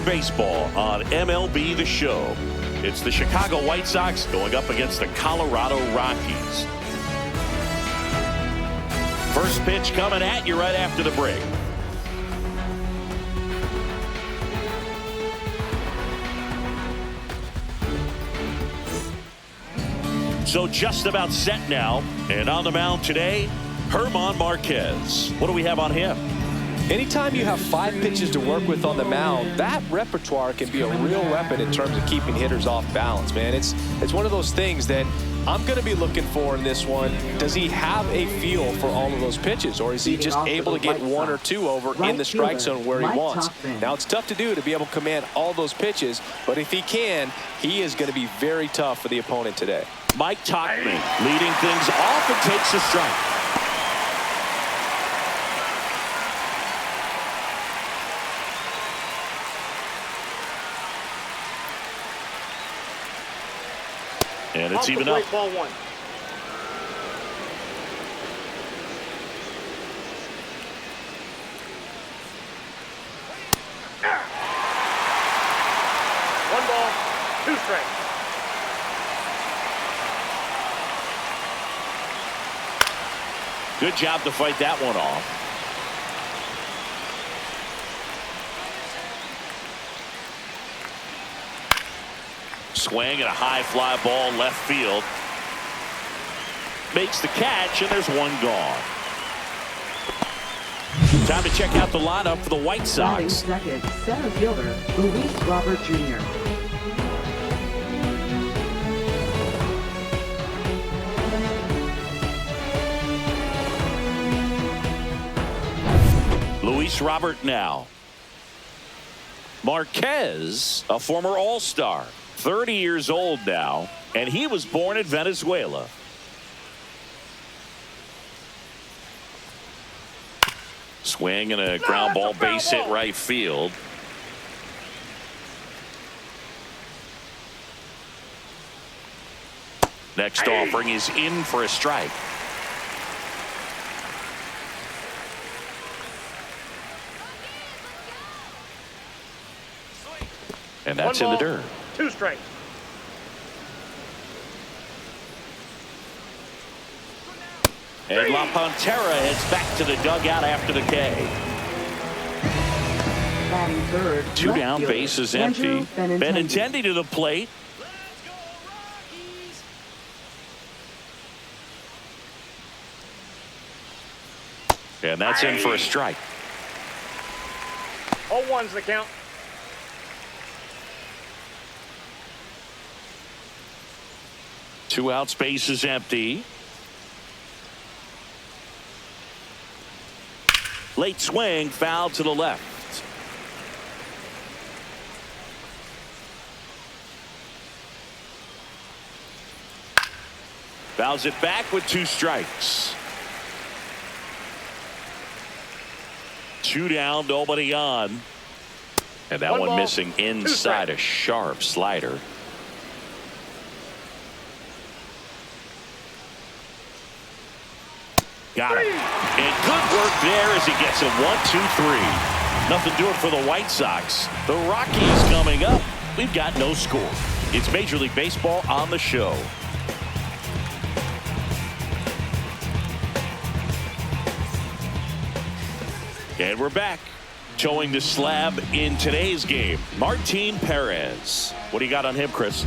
Baseball on MLB The Show. It's the Chicago White Sox going up against the Colorado Rockies. First pitch coming at you right after the break. So just about set now, and on the mound today, Germán Marquez. What do we have on him? Anytime you have 5 pitches to work with on the mound, that repertoire can be a real weapon in terms of keeping hitters off balance, man. It's one of those things that I'm going to be looking for in this one. Does he have a feel for all of those pitches, or is he just able to get 1 or 2 over in the strike zone where he wants? Now, it's tough to do to be able to command all those pitches, but if he can, he is going to be very tough for the opponent today. Mike Tauchman leading things off and takes a strike. And it's even up. Ball 1. One ball, 2 strikes. Good job to fight that one off. Swing and a high fly ball left field. Makes the catch, and there's one gone. Time to check out the lineup for the White Sox. Second, center fielder, Luis Robert Jr. Luis Robert now. Marquez, a former All-Star. 30 years old now, and he was born in Venezuela. Swing and a ground ball, base hit right field. Next offering is in for a strike. And that's in the dirt. 2 strikes. And La Pantera heads back to the dugout after the K. Batting third, 2 left down, fielder, bases Andrew empty. Benintendi to the plate. And that's in for a strike. 0-1's the count. Two outs, bases empty. Late swing, foul to the left. Fouls it back with 2 strikes. 2 down, nobody on. And that one missing inside a sharp slider. Got it. And good work there as he gets him 1, 2, 3. Nothing doing for the White Sox. The Rockies coming up. We've got no score. It's Major League Baseball on the show. And we're back. Towing the slab in today's game, Martin Perez. What do you got on him, Chris?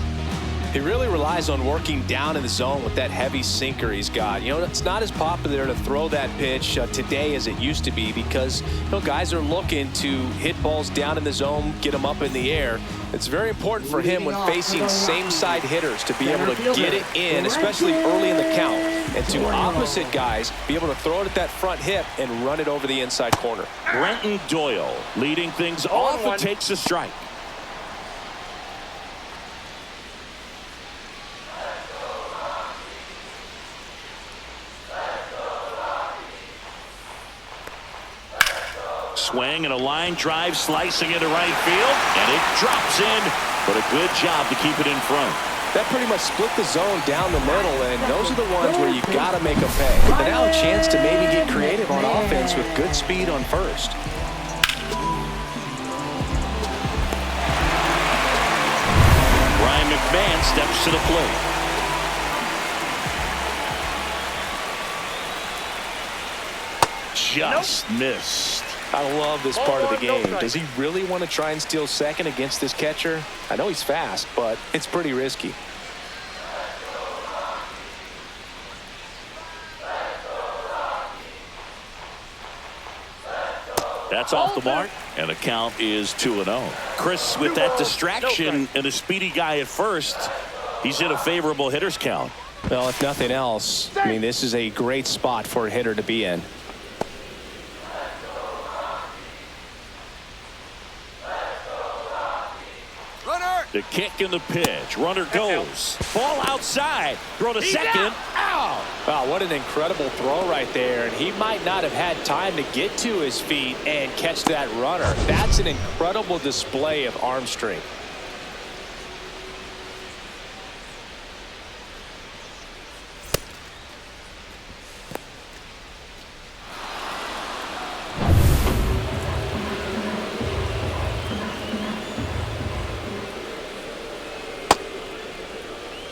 He really relies on working down in the zone with that heavy sinker he's got. You know, it's not as popular to throw that pitch today as it used to be because, you know, guys are looking to hit balls down in the zone, get them up in the air. It's very important for him when facing same-side hitters to be able to get it in, especially early in the count, and to opposite guys be able to throw it at that front hip and run it over the inside corner. Brenton Doyle leading things off and takes a strike. Swing and a line drive slicing into right field, and it drops in, but a good job to keep it in front. That pretty much split the zone down the middle, and those are the ones where you got to make them pay. But now a chance to maybe get creative on offense with good speed on first. McMahon steps to the plate. Just missed. I love this part of the No game. strike. Does he really want to try and steal second against this catcher? I know he's fast, but it's pretty risky. That's off the mark, and the count is 2-0. Chris, with that distraction and a speedy guy at first, he's in a favorable hitter's count. Well, if nothing else, I mean, this is a great spot for a hitter to be in. The kick and the pitch. Runner goes. Ball outside. Throw to second. Out. Wow, what an incredible throw right there. And he might not have had time to get to his feet and catch that runner. That's an incredible display of arm strength.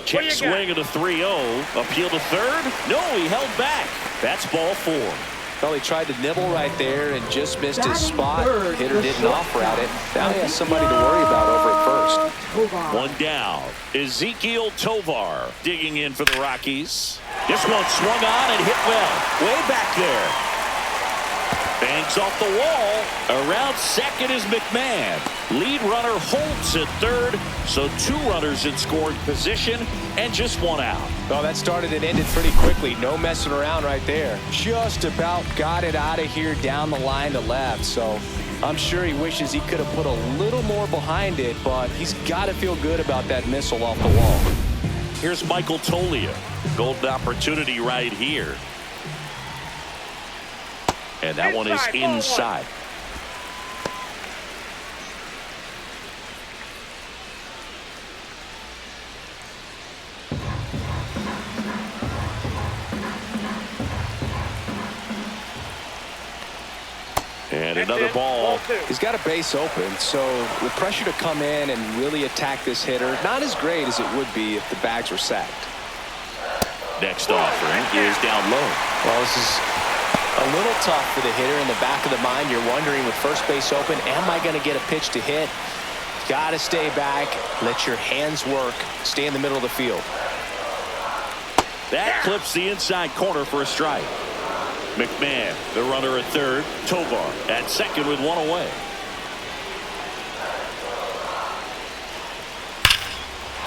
Check swing at a 3-0. Appeal to third. No, he held back. That's ball 4. Well, he tried to nibble right there and just missed his Batting spot. third, Hitter the didn't off-route it. Now he has somebody to Ezekiel worry about over at first. Tovar. One down. Ezekiel Tovar digging in for the Rockies. This one swung on and hit well. Way back there. Bangs off the wall. Around second is McMahon. Lead runner Holtz at third. So 2 runners in scoring position and just 1 out. Well, that started and ended pretty quickly. No messing around right there. Just about got it out of here down the line to left. So I'm sure he wishes he could have put a little more behind it, but he's got to feel good about that missile off the wall. Here's Michael Tolia. Golden opportunity right here. And that one is inside. And another ball. He's got a base open, so the pressure to come in and really attack this hitter, not as great as it would be if the bags were sacked. Next offering is down low. Well, this is a little tough for the hitter. In the back of the mind, you're wondering, with first base open, am I going to get a pitch to hit? Got to stay back, let your hands work, stay in the middle of the field. That clips the inside corner for a strike. McMahon, the runner at third. Tovar at second with 1 away.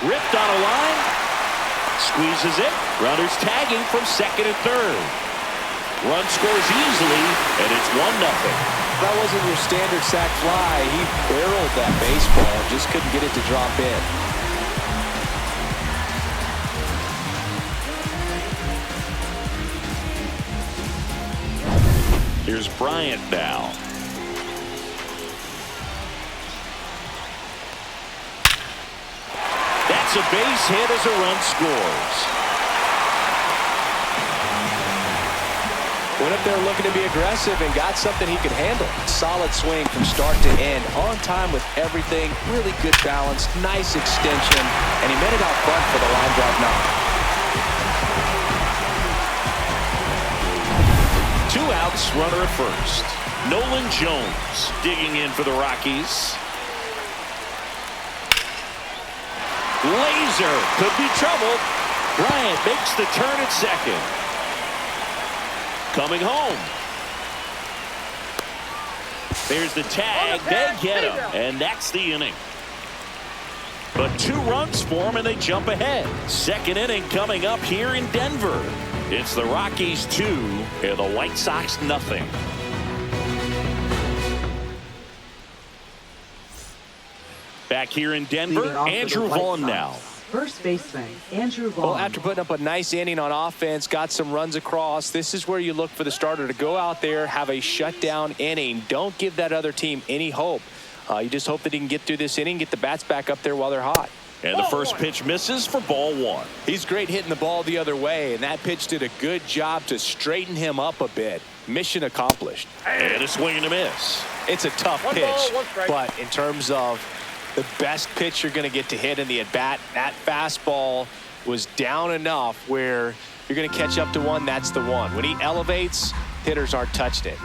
Ripped on a line. Squeezes it. Runners tagging from second and third. Run scores easily, and it's 1-0. That wasn't your standard sac fly. He barreled that baseball, just couldn't get it to drop in. Here's Bryant now. That's a base hit as a run scores. Went up there looking to be aggressive and got something he could handle. Solid swing from start to end. On time with everything. Really good balance. Nice extension. And he made it out front for the line drive knock. 2 outs, runner at first. Nolan Jones digging in for the Rockies. Laser could be trouble. Bryant makes the turn at second. Coming home. There's the tag. They get him. And that's the inning. But 2 runs for him, and they jump ahead. Second inning coming up here in Denver. It's the Rockies 2 and the White Sox nothing. Back here in Denver, Andrew Vaughn now. First baseman, Andrew Vaughn. Well, after putting up a nice inning on offense, got some runs across, this is where you look for the starter to go out there, have a shutdown inning. Don't give that other team any hope. You just hope that he can get through this inning, get the bats back up there while they're hot. And the first pitch misses for ball 1. He's great hitting the ball the other way, and that pitch did a good job to straighten him up a bit. Mission accomplished. And a swing and a miss. It's a tough pitch, ball, 1 strike. but in terms of the best pitch you're going to get to hit in the at-bat. That fastball was down enough where you're going to catch up to one. That's the one. When he elevates, hitters aren't touched it.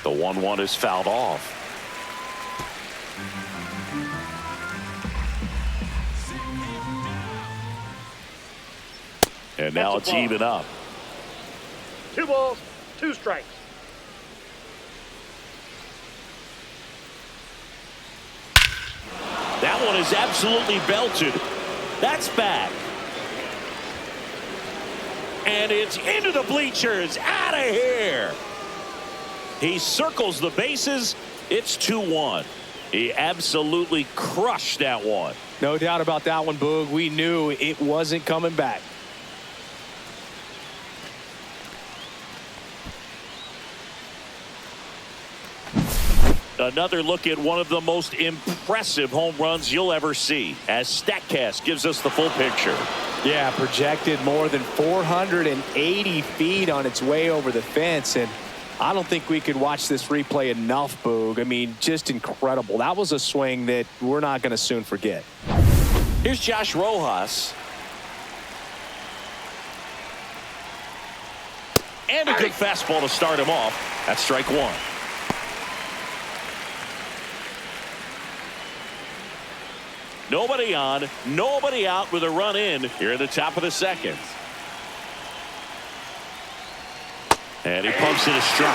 The 1-1 is fouled off. And now it's even up. 2 balls, 2 strikes. That one is absolutely belted. That's back. And it's into the bleachers. Out of here. He circles the bases. It's 2-1. He absolutely crushed that one. No doubt about that one, Boog. We knew it wasn't coming back. Another look at one of the most impressive home runs you'll ever see, as StatCast gives us the full picture. Yeah, projected more than 480 feet on its way over the fence, and I don't think we could watch this replay enough, Boog. I mean, just incredible. That was a swing that we're not going to soon forget. Here's Josh Rojas. And a good fastball to start him off. That's strike 1. Nobody on, nobody out with a run in here at the top of the second. And he pumps it a strike.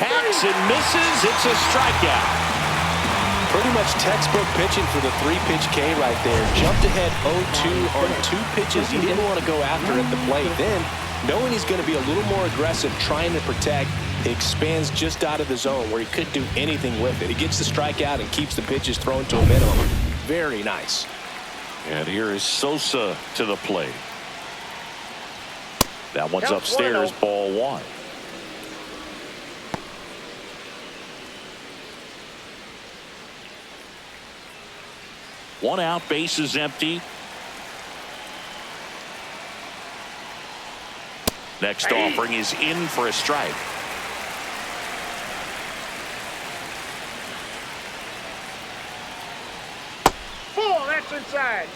Hacks and misses. It's a strikeout. Pretty much textbook pitching for the 3-pitch K right there. Jumped ahead 0-2 on 2 pitches. He didn't want to go after at the plate. Then, knowing he's going to be a little more aggressive, trying to protect, he expands just out of the zone where he couldn't do anything with it. He gets the strikeout and keeps the pitches thrown to a minimum. Very nice. And here is Sosa to the plate. That one's Counts upstairs, 1-0. ball 1. One out, base is empty. Next offering is in for a strike. Ball, that's inside.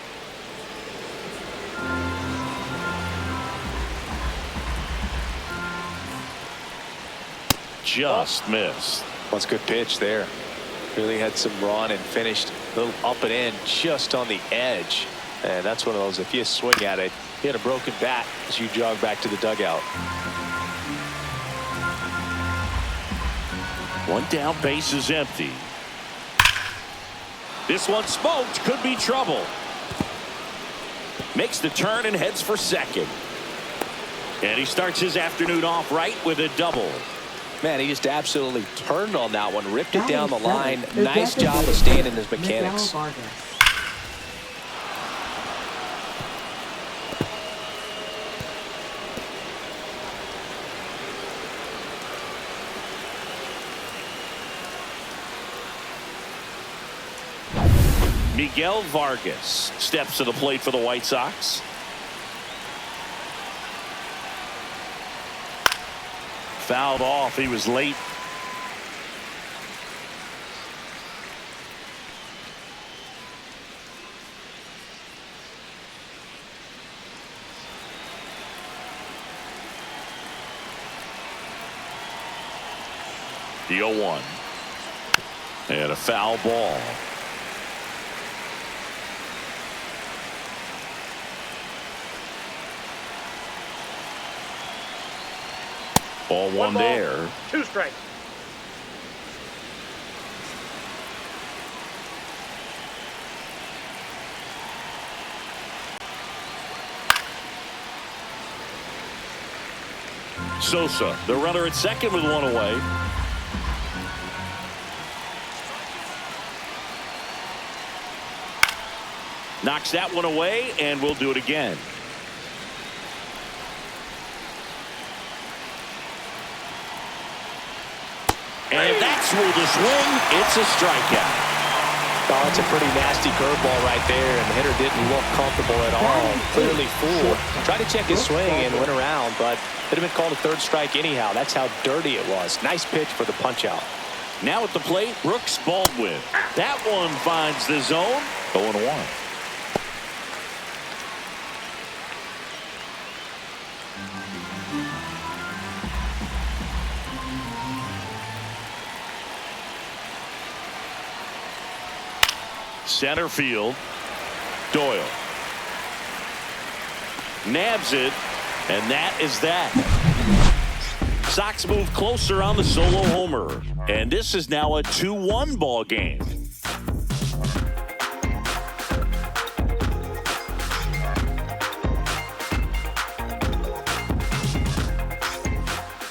Just missed. That's a good pitch there. Really had some run and finished a little up and in just on the edge. And that's one of those, if you swing at it, you hit a broken bat as you jog back to the dugout. One down, base is empty. This one smoked, could be trouble. Makes the turn and heads for second. And he starts his afternoon off right with a double. Man, he just absolutely turned on that one, ripped it down the line. Nice job of staying in his mechanics. Miguel Vargas steps to the plate for the White Sox. Fouled off. He was late. The 0-1. And a foul ball. Ball 1 there. 2 strikes. Sosa, the runner at second with 1 away. Knocks that one away, and we'll do it again. And that's ruled a swing. It's a strikeout. Oh, it's a pretty nasty curveball right there, and the hitter didn't look comfortable at all. Clearly fooled. Tried to check his swing and went around, but it had been called a third strike anyhow. That's how dirty it was. Nice pitch for the punch-out. Now at the plate, Brooks Baldwin. That one finds the zone. 0-1. Center field, Doyle nabs it, and that is that. Sox move closer on the solo homer, and this is now a 2-1 ball game.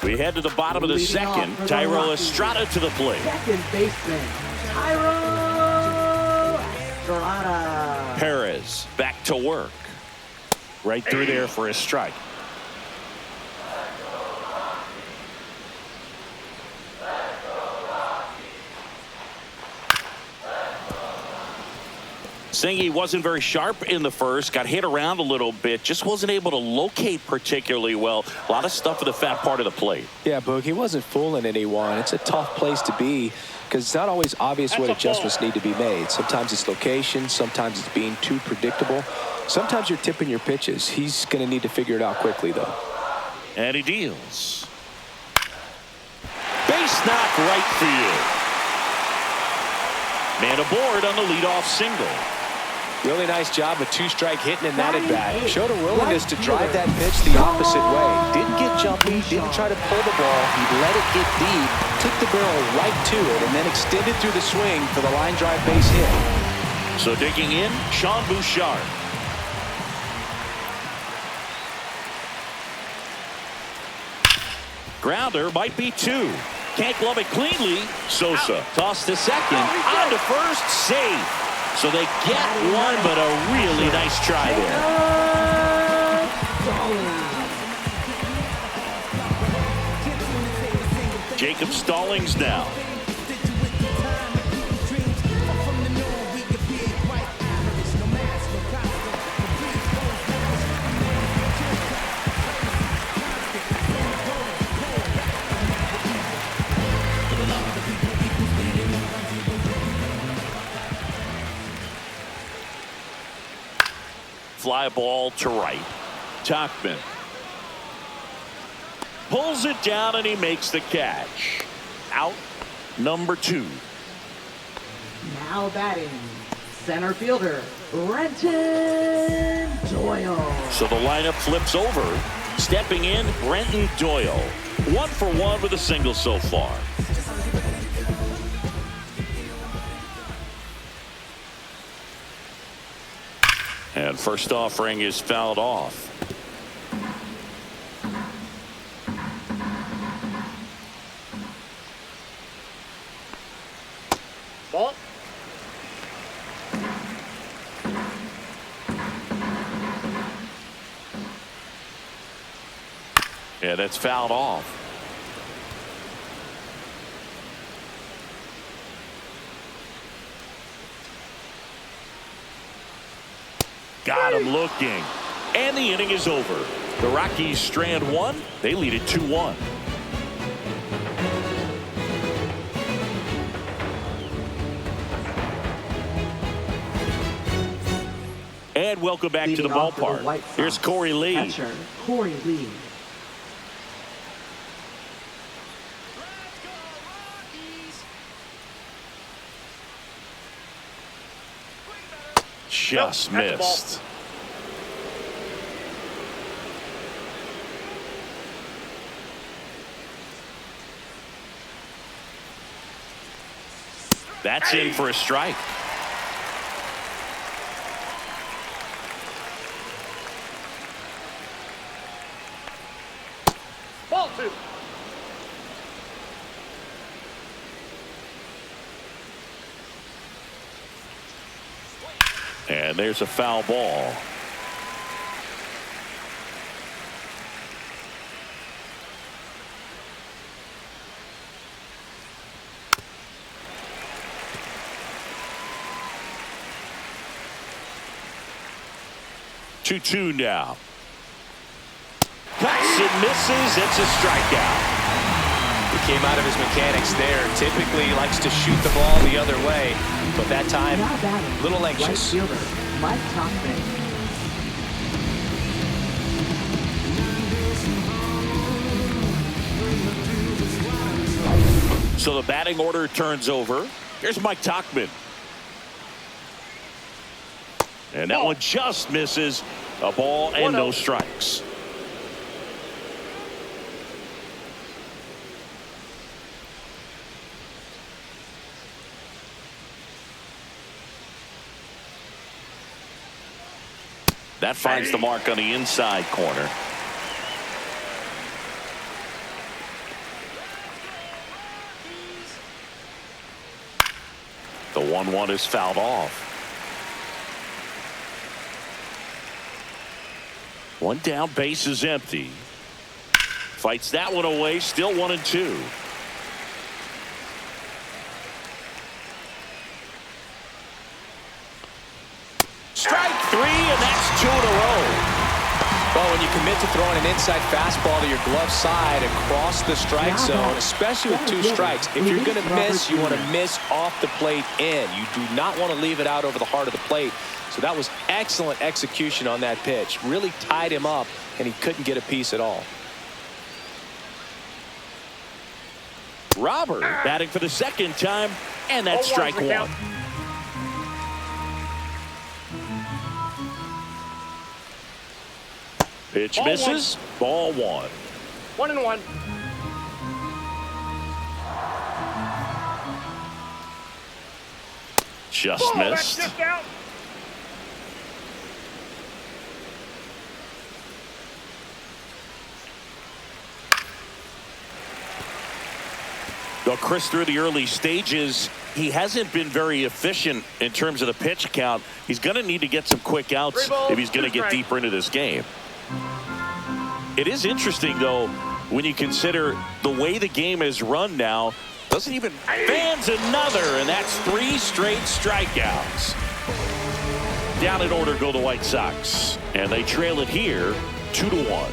We head to the bottom of the second. Thairo Estrada to the plate. Second baseman, Thairo Estrada. Perez back to work. Right through there for a strike. Singy wasn't very sharp in the first, got hit around a little bit, just wasn't able to locate particularly well. A lot of stuff at the fat part of the plate. Yeah, Boog, he wasn't fooling anyone. It's a tough place to be because it's not always obvious what adjustments need to be made. Sometimes it's location, sometimes it's being too predictable. Sometimes you're tipping your pitches. He's going to need to figure it out quickly, though. And he deals. Base knock right field. Man aboard on the leadoff single. Really nice job of two-strike hitting in that at-bat. Showed a willingness to drive that pitch the opposite way. Didn't get jumpy, didn't try to pull the ball. He let it get deep, took the barrel right to it, and then extended through the swing for the line drive base hit. So digging in, Sean Bouchard. Grounder might be two. Can't glove it cleanly. Sosa tossed to second. On to first. Safe. So they get one, but a really nice try there. Jacob Stallings now. Fly ball to right. Tachman pulls it down and he makes the catch. Out number 2. Now batting, center fielder, Brenton Doyle. So the lineup flips over. Stepping in, Brenton Doyle. 1 for 1 with a single so far. And first offering is fouled off. Ball. Yeah, that's fouled off. Got him looking. And the inning is over. The Rockies strand one. They lead it 2-1. And welcome back to the ballpark. Here's Corey Lee. Catcher, Corey Lee. Just missed. That's in for a strike. Ball 2. And there's a foul ball. 2-2 now. Cuts and misses. It's a strikeout. He came out of his mechanics there. Typically he likes to shoot the ball the other way, but that time a little anxious. Right fielder, Mike Tauchman. So the batting order turns over. Here's Mike Tauchman. And that one just misses. A ball and no strikes. That finds the mark on the inside corner. The 1-1 is fouled off. One down, base is empty. Fights that one away, still 1-2. Strike three, and that's 2 in a row. Well, when you commit to throwing an inside fastball to your glove side across the strike zone, especially with 2 strikes, if you're going to miss, you want to miss off the plate in. You do not want to leave it out over the heart of the plate. So that was excellent execution on that pitch. Really tied him up, and he couldn't get a piece at all. Robert batting for the second time, and that's strike 1. Pitch misses. Ball 1. 1-1. Just missed. That's just out. Though Chris, through the early stages, he hasn't been very efficient in terms of the pitch count. He's going to need to get some quick outs if he's going to get deeper into this game. It is interesting, though, when you consider the way the game is run now. Doesn't even fans another, and that's 3 straight strikeouts. Down in order go the White Sox, and they trail it here 2-1.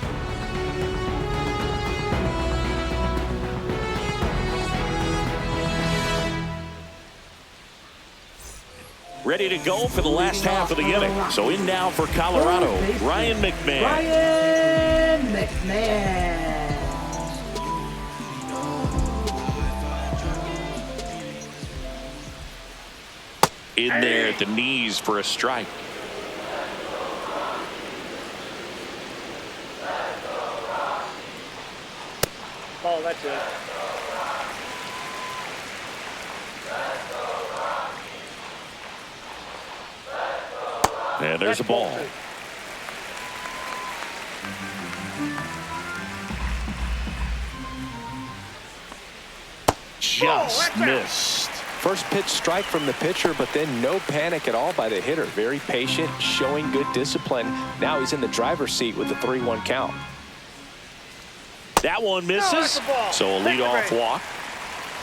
Ready to go for the last half of the inning. So in now for Colorado, Ryan McMahon. Ryan McMahon. In there at the knees for a strike. Oh, that's it. And there's a ball. Just missed. First pitch strike from the pitcher, but then no panic at all by the hitter. Very patient, showing good discipline. Now he's in the driver's seat with the 3-1 count. That one misses. So a leadoff walk.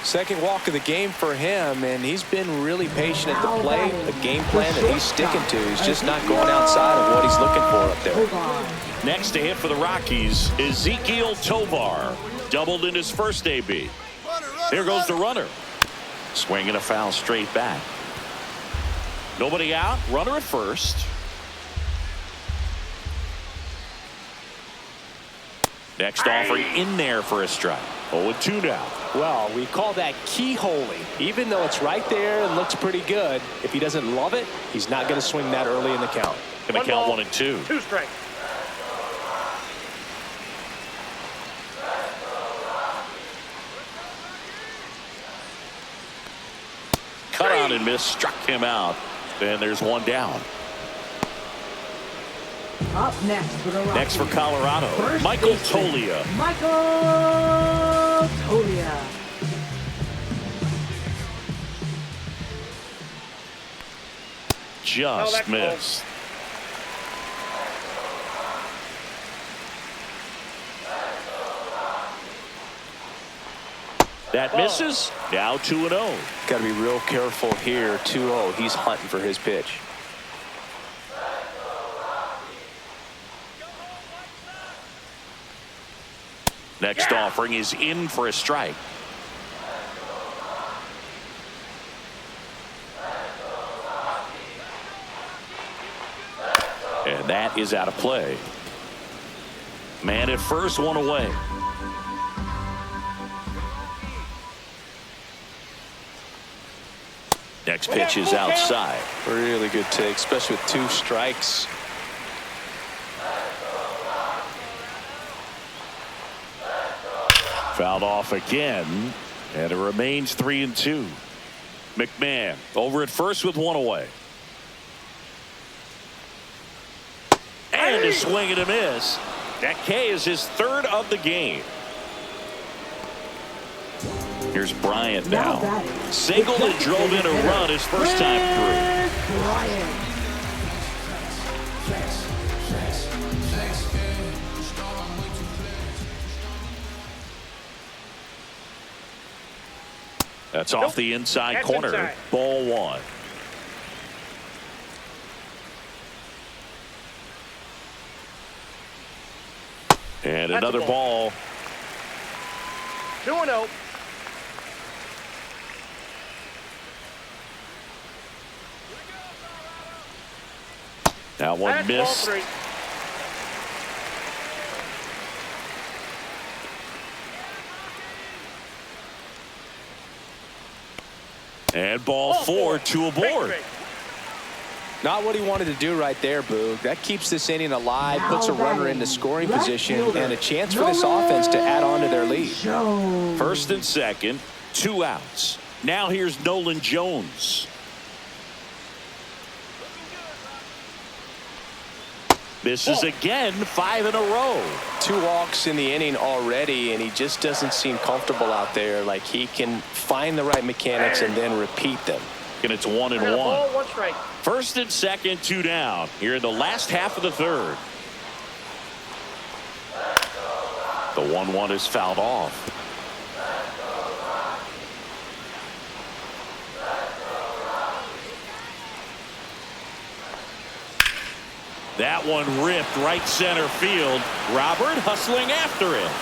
Second walk of the game for him, and he's been really patient at the plate. The game plan that he's sticking to is just not going outside of what he's looking for up there. Next to hit for the Rockies, Ezequiel Tovar. Doubled in his first AB. Here goes the runner. Swinging a foul straight back. Nobody out. Runner at first. Next offering in there for a strike. 0-2 now. Well, we call that keyholing. Even though it's right there and looks pretty good, if he doesn't love it, he's not going to swing that early in the count. Going to count 1-2. 2 strikes. Cut on and miss. Struck him out. And there's one down. Up next for the Rockies. Next for Colorado, First Michael baseman, Toglia. Michael Toglia. Just missed. That misses. Now 2-0. Got to be real careful here. 2-0. He's hunting for his pitch. Next offering is in for a strike. And that is out of play. Man at first, one away. Next pitch is outside. Really good take, especially with 2 strikes. Fouled off again, and it remains 3-2. McMahon over at first with 1 away. And a swing and a miss. That K is his 3rd of the game. Here's Bryant now. Singled and drove in a run his first time through. Bryant. That's off the inside That's corner. inside. Ball 1. And That's another a ball. ball. 2-0. Now one That's missed. ball 3. And ball 4, 2 aboard. Victory. Not what he wanted to do right there, Boog. That keeps this inning alive, puts a runner into scoring Left position, fielder. and a chance for this offense to add on to their lead. Jones. First and second, 2 outs. Now here's Nolan Jones. Misses again, 5 in a row. 2 walks in the inning already, and he just doesn't seem comfortable out there. Like he can find the right mechanics and then repeat them. And it's 1-1. Ball, 1 strike. First and second, 2 down. Here in the last half of the 3rd. The 1-1 is fouled off. That one ripped right center field. Robert hustling after it.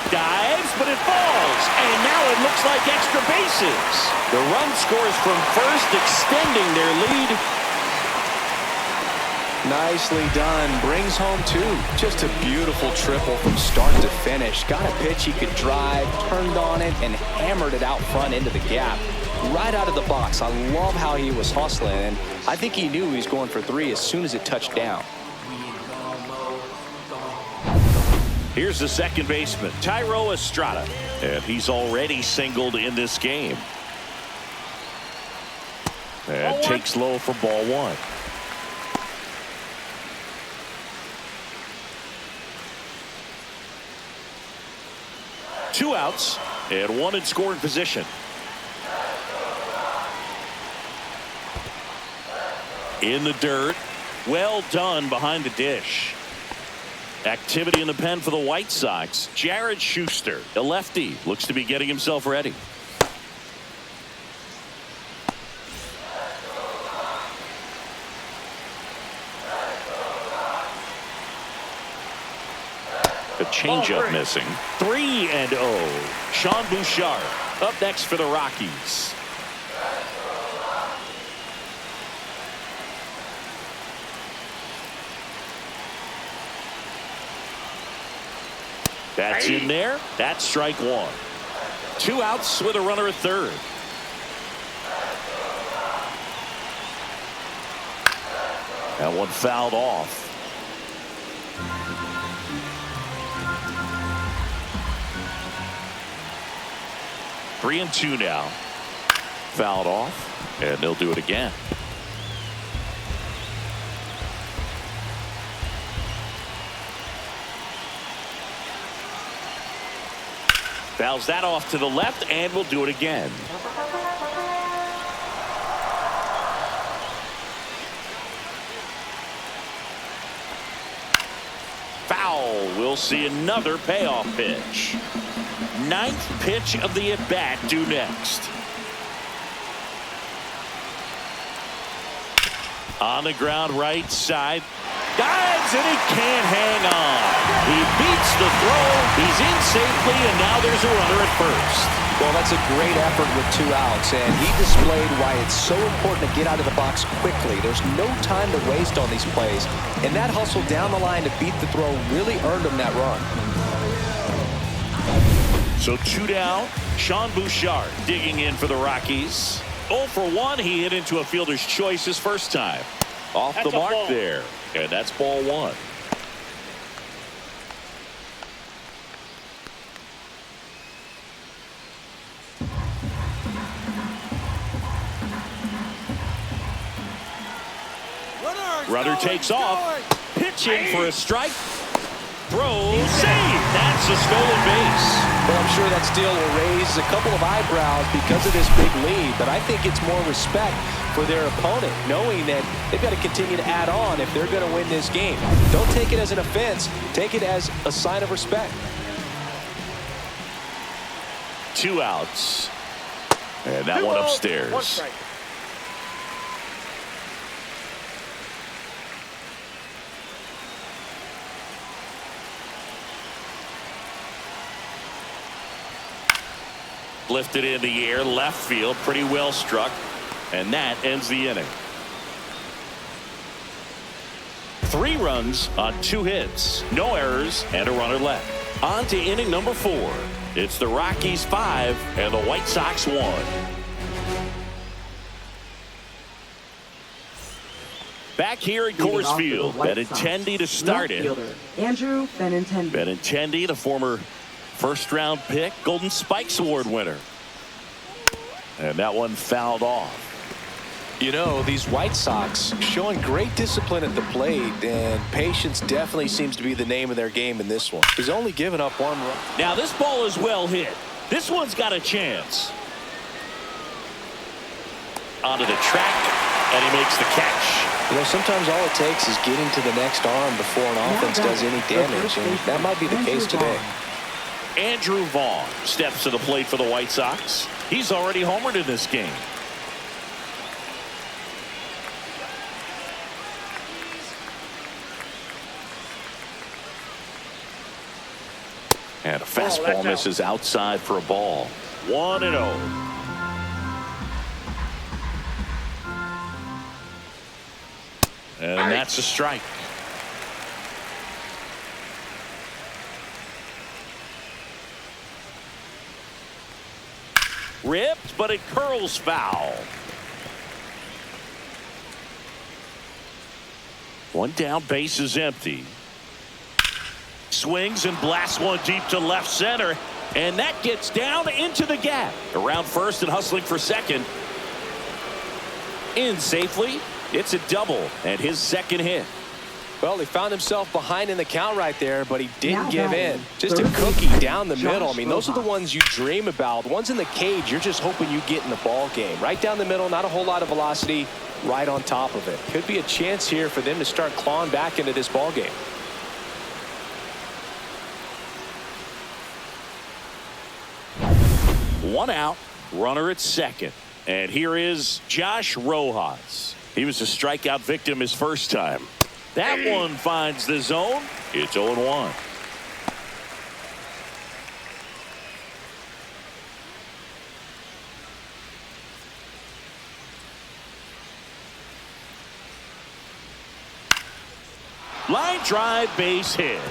Dives, but it falls. And now it looks like extra bases. The run scores from first, extending their lead. Nicely done. Brings home 2. Just a beautiful triple from start to finish. Got a pitch he could drive, turned on it, and hammered it out front into the gap. Right out of the box. I love how he was hustling, and I think he knew he was going for 3 as soon as it touched down. Here's the second baseman, Thairo Estrada, and he's already singled in this game. And takes low for ball 1. Two outs and 1 in scoring position. In the dirt. Well done behind the dish. Activity in the pen for the White Sox. Jared Schuster, a lefty, looks to be getting himself ready. The changeup missing. 3-0. Sean Bouchard up next for the Rockies. That's in there. That's strike 1. 2 outs with a runner at third. That one fouled off. Three and 2 now. Fouled off, and they'll do it again. Fouls that off to the left, and we'll do it again. Foul. We'll see another payoff pitch. 9th pitch of the at-bat due next. On the ground right side. Dives, and he can't hang on. He beats the throw. He's safely, and now there's a runner at first. Well, that's a great effort with 2 outs, and he displayed why it's so important to get out of the box quickly. There's no time to waste on these plays, and that hustle down the line to beat the throw really earned him that run. So 2 down. Sean Bouchard digging in for the Rockies. 0 for 1. He hit into a fielder's choice his first time. Off That's the a mark ball. there, and that's ball 1. Runner takes off. Pitching for a strike. Throw. Save. That's a stolen base. Well, I'm sure that steal will raise a couple of eyebrows because of this big lead, but I think it's more respect for their opponent, knowing that they've got to continue to add on if they're going to win this game. Don't take it as an offense. Take it as a sign of respect. 2 outs. And that 2 one balls, upstairs. 1 strike. Lifted in the air, left field, pretty well struck, and that ends the inning. 3 runs on 2 hits, no errors, and a runner left. On to inning number 4. It's the Rockies 5 and the White Sox 1. Back here at Coors Field, Benintendi to start it. Andrew Benintendi. Benintendi, the former first-round pick, Golden Spikes Award winner. And that one fouled off. You know, these White Sox showing great discipline at the plate, and patience definitely seems to be the name of their game in this one. He's only given up 1 run. Now this ball is well hit. This one's got a chance. Onto the track, and he makes the catch. You know, sometimes all it takes is getting to the next arm before an offense does any damage, and that might be the case today. Andrew Vaughn steps to the plate for the White Sox. He's already homered in this game. And a fastball misses outside for a ball. 1-0. And that's a strike. Ripped, but it curls foul. 1 down, base is empty. Swings and blasts one deep to left center, and that gets down into the gap. Around first and hustling for second. In safely. It's a double and his second hit. Well, he found himself behind in the count right there, but he didn't give in. Just a cookie down the middle. I mean, those are the ones you dream about. The ones in the cage, you're just hoping you get in the ball game. Right down the middle, not a whole lot of velocity, right on top of it. Could be a chance here for them to start clawing back into this ball game. One out, runner at second. And here is Josh Rojas. He was a strikeout victim his first time. That one finds the zone. It's 0-1. Line drive, base hit.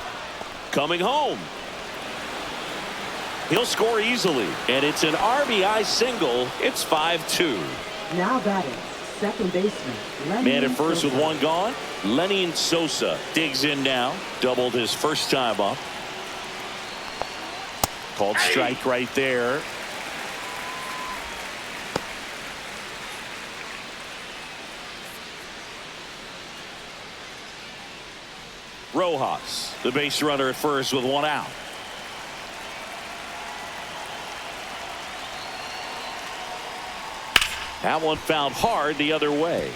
Coming home. He'll score easily, and it's an RBI single. It's 5-2. Now batting, second baseman. Man at first with 1 gone. Lenny Sosa digs in now. Doubled his first time up. Called strike right there. Rojas, the base runner at first with 1 out. That one fouled hard the other way.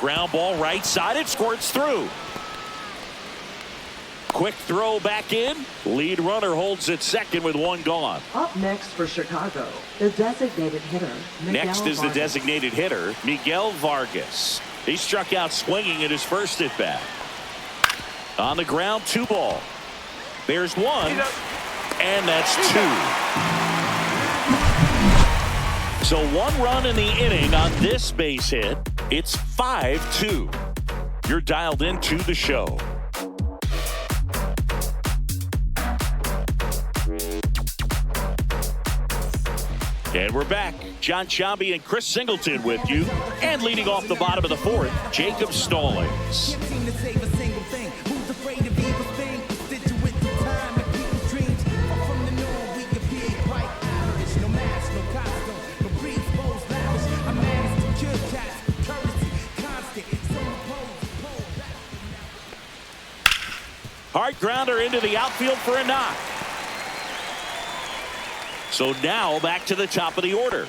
Ground ball right side. It squirts through. Quick throw back in. Lead runner holds at second with one gone. Up next for Chicago, the designated hitter, Miguel Next is the Vargas. designated hitter, Miguel Vargas. He struck out swinging in his first at bat. On the ground, 2 ball. There's 1, and that's 2. So 1 run in the inning on this base hit. It's 5-2. You're dialed into the show. And we're back. John Sciambi and Chris Singleton with you. And leading off the bottom of the 4th, Jacob Stallings. Hard grounder into the outfield for a knock. So now back to the top of the order.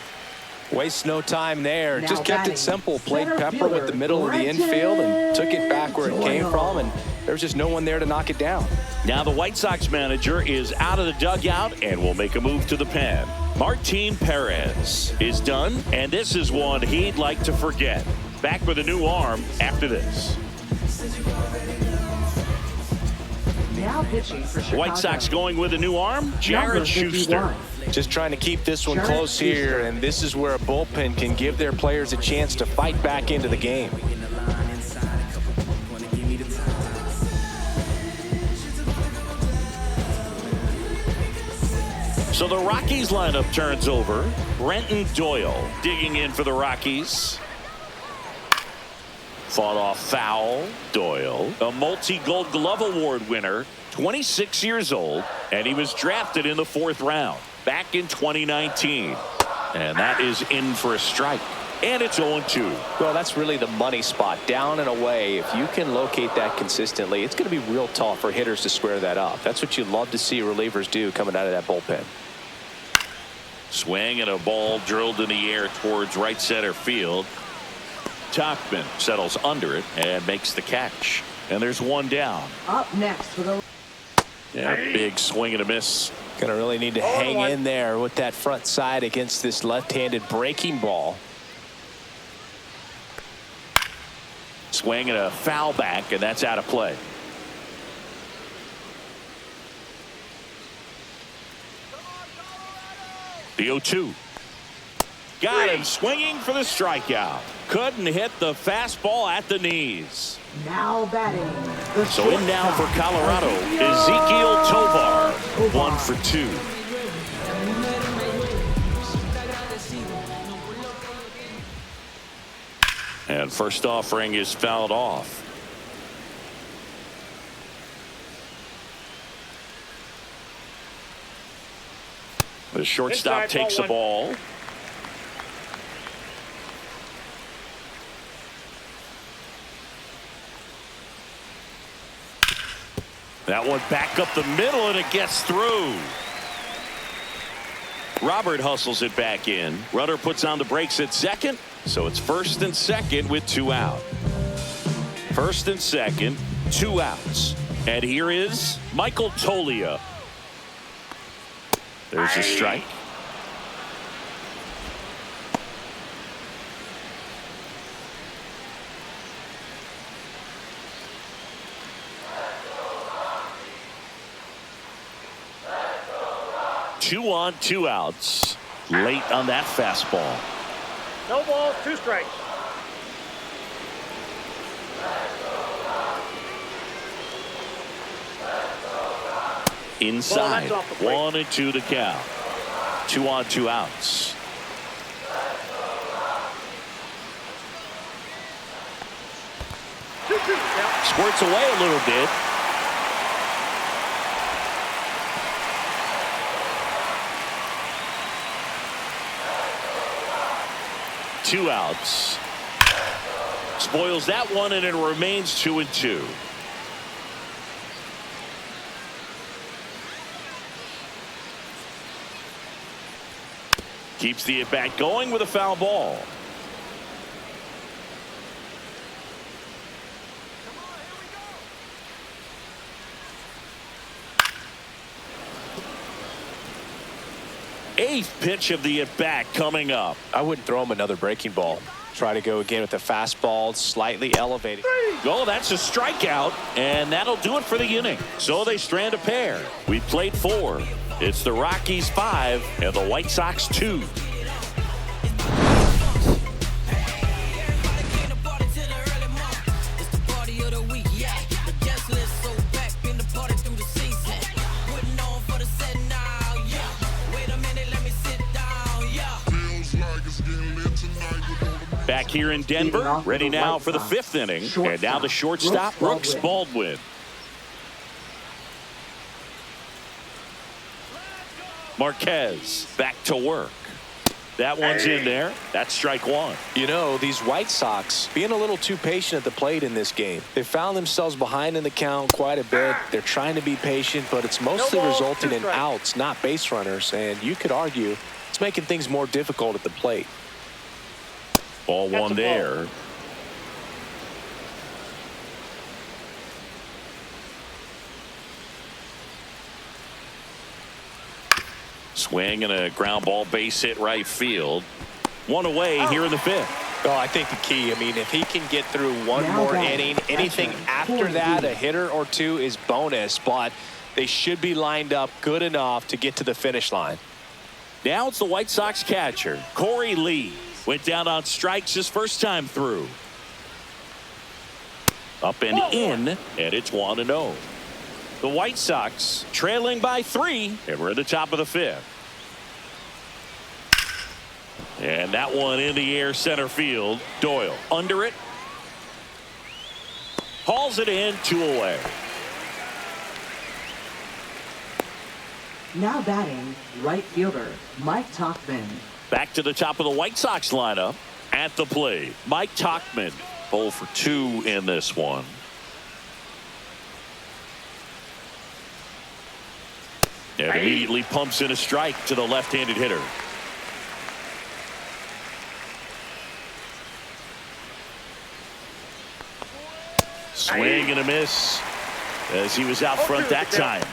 Waste no time there. Now Just kept batting, it simple. Played center Pepper with the middle of the fielder, infield and took it back where it came Doyle. from. And there was just no one there to knock it down. Now the White Sox manager is out of the dugout and will make a move to the pen. Martin Perez is done, and this is one he'd like to forget. Back with a new arm after this. Now pitching for Chicago. White Sox going with a new arm, Number Jared 51. Schuster. Just trying to keep this one Jared close here, Schuster. and this is where a bullpen can give their players a chance to fight back into the game. So the Rockies lineup turns over. Brenton Doyle digging in for the Rockies. Fought off foul. Doyle, a multi-Gold Glove Award winner, 26 years old, and he was drafted in the 4th round back in 2019. And that is in for a strike. And it's 0-2. Well, that's really the money spot. Down and away, if you can locate that consistently, it's going to be real tough for hitters to square that up. That's what you love to see relievers do coming out of that bullpen. Swing and a ball drilled in the air towards right center field. Topman settles under it and makes the catch. And there's one down. Up next for the Yeah, big swing and a miss. Going to really need to hang in there with that front side against this left-handed breaking ball. Swing and a foul back, and that's out of play. The 0-2. Got him swinging for the strikeout. Couldn't hit the fastball at the knees. now batting. The So in now for shortstop, Colorado, Ezekiel Tovar. 1 for 2. And first offering is fouled off. The shortstop Inside, takes the ball. That one back up the middle, and it gets through. Robert hustles it back in. Runner puts on the brakes at second, so it's first and second with 2 out. First and second, 2 outs. And here is Michael Toglia. There's a strike. Two on, 2 outs. Late on that fastball. No balls, 2 strikes. Inside. Well, that's off the plate. 1 and 2 to count. 2 on, 2 outs. Yeah. Squirts away a little bit. Two outs. Spoils that one, and it remains 2 and 2. Keeps the at-bat going with a foul ball. Eighth pitch of the at-bat coming up. I wouldn't throw him another breaking ball. Try to go again with the fastball, slightly elevated. Oh, that's a strikeout, and that'll do it for the inning. So they strand a pair. We played 4. It's the Rockies 5 and the White Sox 2. Back here in Denver, ready now for the 5th inning. And now the shortstop, Brooks Baldwin. Marquez back to work. That one's in there. That's strike 1. You know, these White Sox being a little too patient at the plate in this game. They found themselves behind in the count quite a bit. They're trying to be patient, but it's mostly resulting in outs, not base runners. And you could argue it's making things more difficult at the plate. Ball 1 there. Swing and a ground ball, base hit right field. 1 away here in the 5th. Well, I think the key, I mean, if he can get through one more inning, anything after that, a hitter or 2 is bonus, but they should be lined up good enough to get to the finish line. Now it's the White Sox catcher, Corey Lee. Went down on strikes his first time through. Up and in, and it's 1-0. The White Sox trailing by 3, and we're at the top of the 5th. And that one in the air, center field. Doyle under it. Hauls it in, 2 away. Now batting, right fielder, Mike Tauchman. Back to the top of the White Sox lineup. At the plate, Mike Tauchman. 0 for 2 in this one. And immediately pumps in a strike to the left-handed hitter. Swing and a miss as he was out front that time.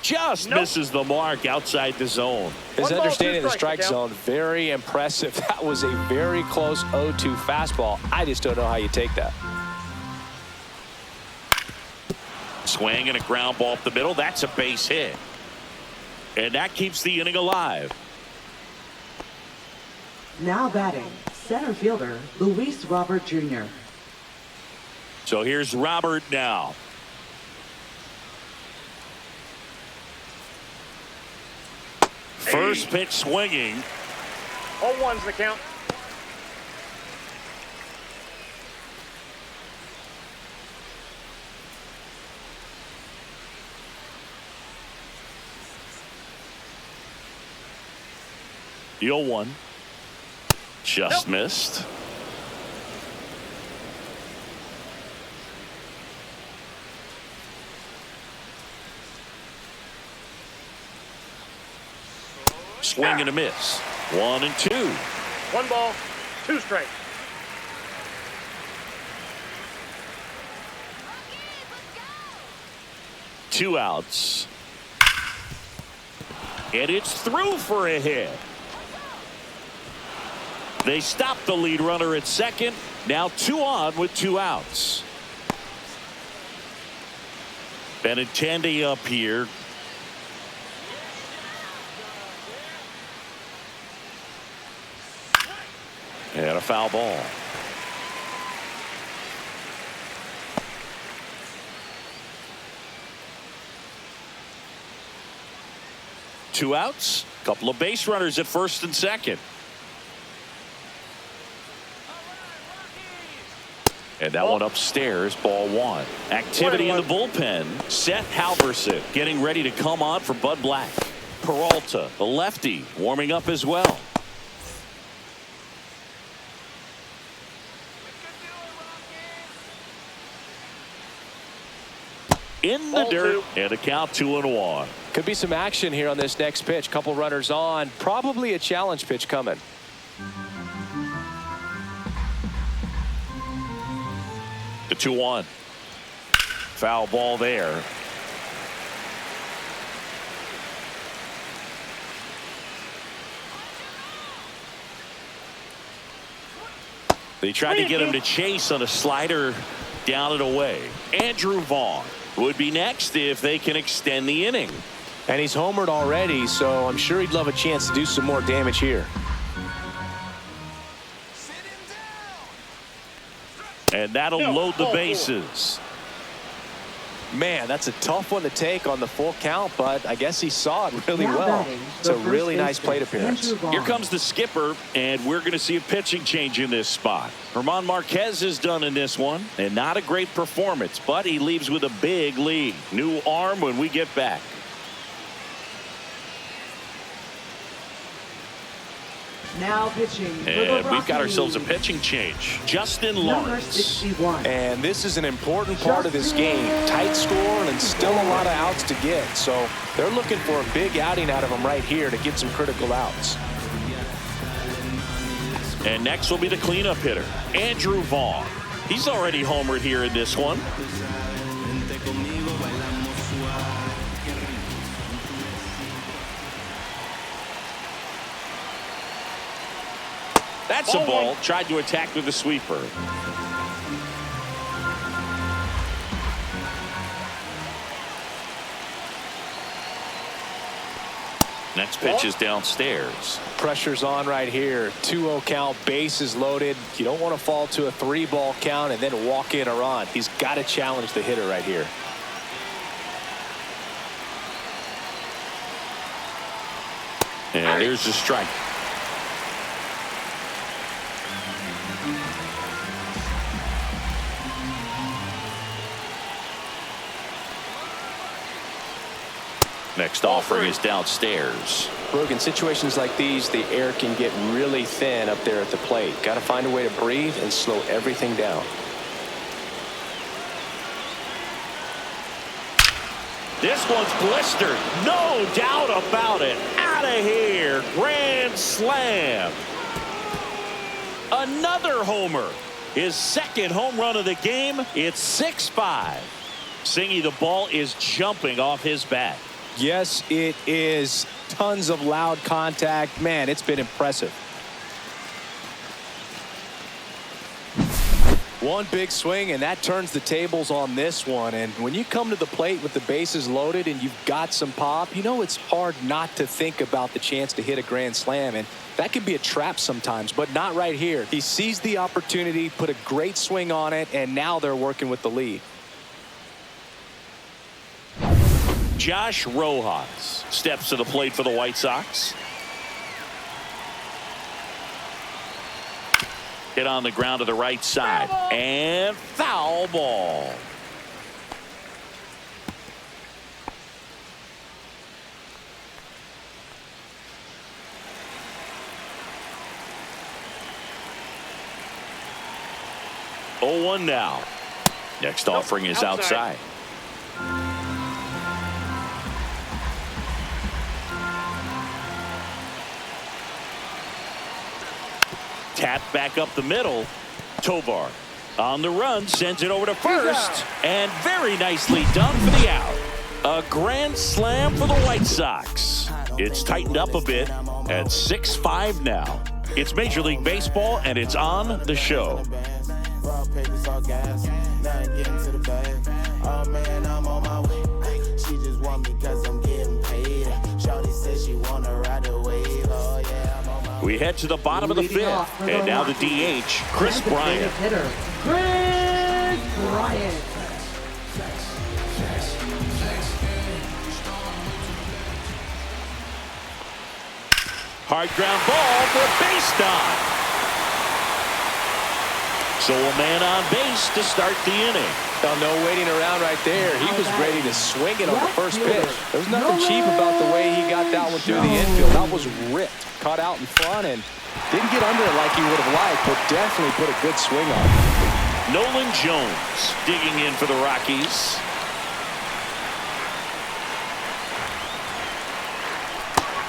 Just misses the mark outside the zone. His understanding of the strike zone, very impressive. That was a very close 0-2 fastball. I just don't know how you take that. Swing and a ground ball up the middle. That's a base hit. And that keeps the inning alive. Now batting, center fielder, Luis Robert Jr. So here's Robert now. First pitch swinging. 0-1's the count. The 0-1. Just missed. Swing and a miss. 1-2. 1 ball, 2 strikes. Two outs. And it's through for a hit. They stop the lead runner at second. Now 2 on with 2 outs. Benintendi up here. And a foul ball. Two outs. Couple of base runners at first and second. And that one upstairs, ball 1. Activity in the bullpen. Seth Halverson getting ready to come on for Bud Black. Peralta, the lefty, warming up as well. In the dirt, and a count 2-1. Could be some action here on this next pitch. Couple runners on. Probably a challenge pitch coming. The 2-1. Foul ball there. They tried to get him to chase on a slider down and away. Andrew Vaughn would be next if they can extend the inning. And he's homered already, so I'm sure he'd love a chance to do some more damage here. And that'll load the bases. Man, that's a tough one to take on the full count, but I guess he saw it really well. It's a really nice plate appearance. Here comes the skipper, and we're going to see a pitching change in this spot. German Marquez is done in this one, and not a great performance, but he leaves with a big lead. New arm when we get back. Now pitching for the And we've got ourselves a Rockies. pitching change. Justin Number Lawrence. 61. And this is an important part of this game. Tight score and still a lot of outs to get. So they're looking for a big outing out of him right here to get some critical outs. And next will be the cleanup hitter, Andrew Vaughn. He's already homered here in this one. That's a ball. Tried to attack with a sweeper. Next pitch is downstairs. Pressure's on right here. 2-0 count, bases loaded. You don't want to fall to a 3-ball count and then walk in a run. He's got to challenge the hitter right here. And there's the strike. Next offering is downstairs. Look, in situations like these, the air can get really thin up there at the plate. Got to find a way to breathe and slow everything down. This one's blistered. No doubt about it. Out of here. Grand slam. Another homer. His second home run of the game. It's 6-5. Singy, the ball is jumping off his bat. Yes, it is. Tons of loud contact. Man, it's been impressive. One big swing, and that turns the tables on this one. And when you come to the plate with the bases loaded and you've got some pop, you know it's hard not to think about the chance to hit a grand slam. And that can be a trap sometimes, but not right here. He seized the opportunity, put a great swing on it, and now they're working with the lead. Josh Rojas steps to the plate for the White Sox. Hit on the ground to the right side. And foul ball. Oh, 1 now. Next offering is outside. Tap back up the middle. Tovar on the run, sends it over to first, and very nicely done for the out. A grand slam for the White Sox. It's tightened up a bit at 6-5 now. It's Major League Baseball, and it's on the show. We head to the bottom of the fifth, and now the DH, Chris Bryant. Hitter, Chris Bryant. Hard ground ball for a base knock. So a man on base to start the inning. Oh, no waiting around right there. He was ready to swing it on the first pitch. There was nothing cheap about the way he got that one through the infield. That was ripped. Caught out in front and didn't get under it like he would have liked, but definitely put a good swing on it. Nolan Jones digging in for the Rockies.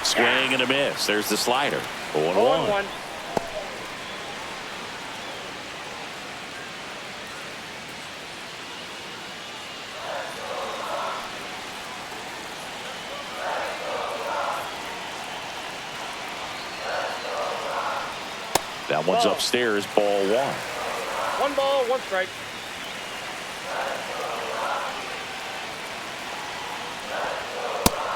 Swing and a miss. There's the slider. 0-1. That one's Ball. upstairs, ball one. 1 ball, 1 strike.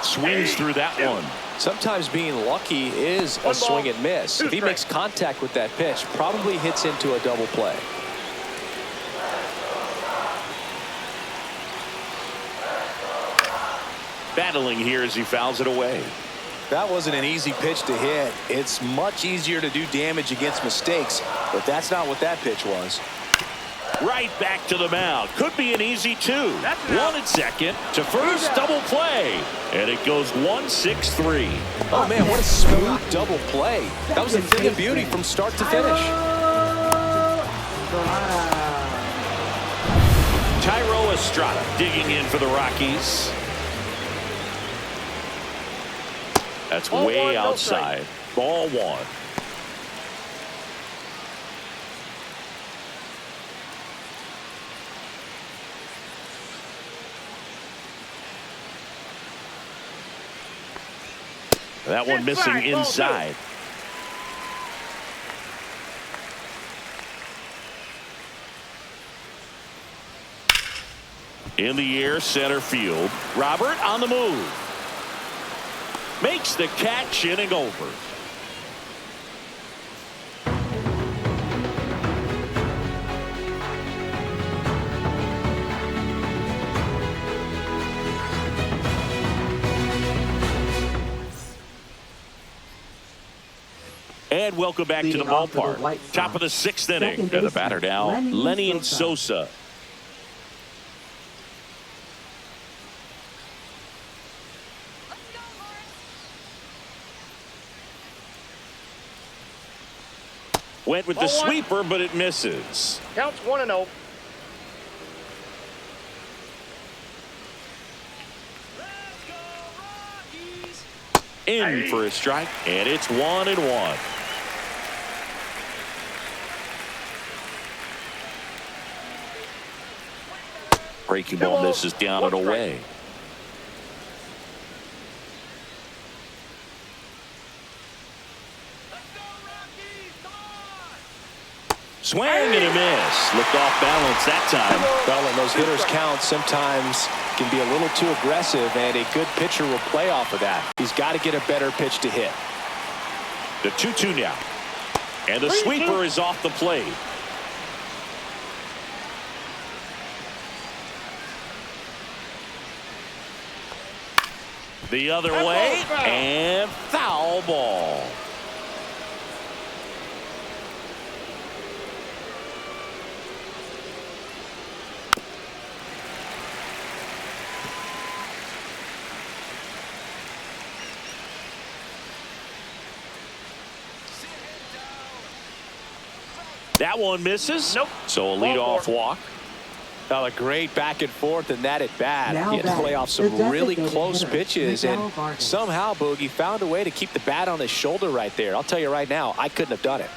Swings through that one. Sometimes being lucky is a swing and miss. If he makes contact with that pitch, probably hits into a double play. Battling here as he fouls it away. That wasn't an easy pitch to hit. It's much easier to do damage against mistakes, but that's not what that pitch was. Right back to the mound. Could be an easy 2. That's an out. 1 at second to first, double play. And it goes 1-6-3. Oh, man, what a smooth double play. That was a thing of beauty from start to finish. Tyro Estrada digging in for the Rockies. That's Ball way one, no outside. Ball 1. That one missing Inside, ball inside. In the air, center field. Robert on the move. Makes the catch, inning over. And welcome back to the Leading off for the ballpark. White Sox, Top of the 6th inning. second And the baseman, batter now, Lenny Lenny Sosa. Went with the Ball one. sweeper, but it misses. Counts 1-0. In for a strike, and it's 1-1. Breaking ball misses down and away. Swing and a miss. Looked off balance that time. Well, and those hitters' counts sometimes can be a little too aggressive, and a good pitcher will play off of that. He's got to get a better pitch to hit. The 2-2 now. And the sweeper is off the plate. The other way, and foul ball. That one misses. Nope. So a leadoff walk. Well, a great back and forth in that at bat. Now He had to play batting, off some the really designated close hitter, pitches, Miguel and Vargas. somehow Boogie found a way to keep the bat on his shoulder right there. I'll tell you right now, I couldn't have done it.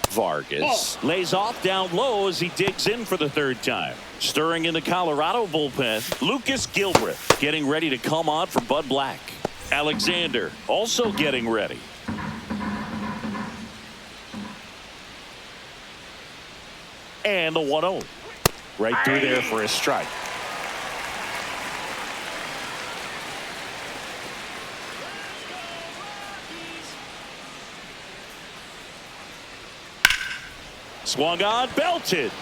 Vargas lays off down low as he digs in for the 3rd time. Stirring in the Colorado bullpen, Lucas Gilbreth getting ready to come on for Bud Black. Alexander also getting ready. And the 1-0. Right through there for a strike. Swung on, belted.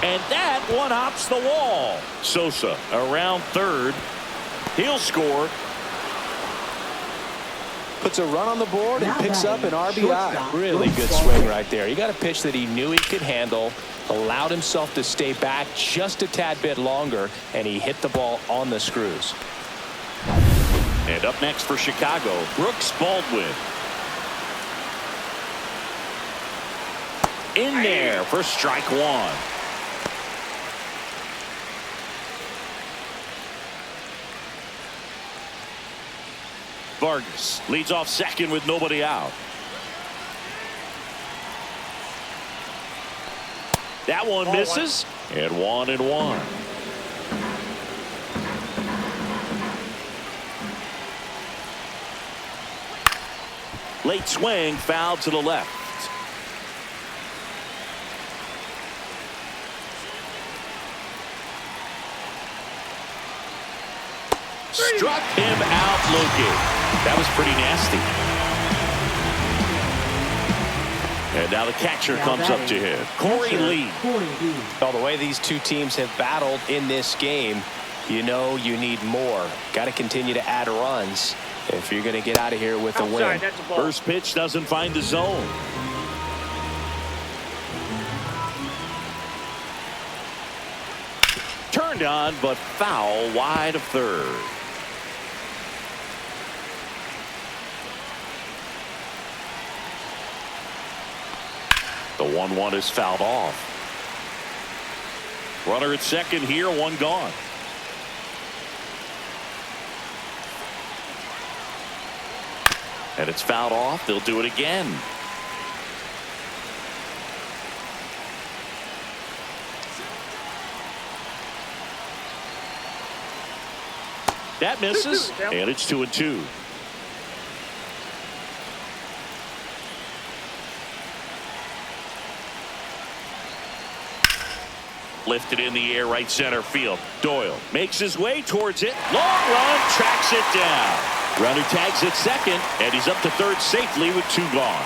And that one hops the wall. Sosa around 3rd. He'll score. Puts a run on the board and Now picks up an batting, RBI. shortstop, Really good Brooks swing Baldwin. right there. He got a pitch that he knew he could handle, allowed himself to stay back just a tad bit longer, and he hit the ball on the screws. And up next for Chicago, Brooks Baldwin. In there for strike 1. Vargas leads off second with nobody out. That one misses, and 1-1. Late swing, foul to the left. Struck him out looking. That was pretty nasty. And now the catcher comes up to him. Corey Lee. Well, the way these two teams have battled in this game, you know you need more. Got to continue to add runs if you're going to get out of here with a win. That's a ball. First pitch doesn't find the zone. Turned on, but foul wide of third. The 1-1 is fouled off. Runner at second here, one gone. And it's fouled off. They'll do it again. That misses, and it's 2-2. Lifted in the air, right center field. Doyle makes his way towards it. Long run, tracks it down. Runner tags at second, and he's up to third safely with two gone.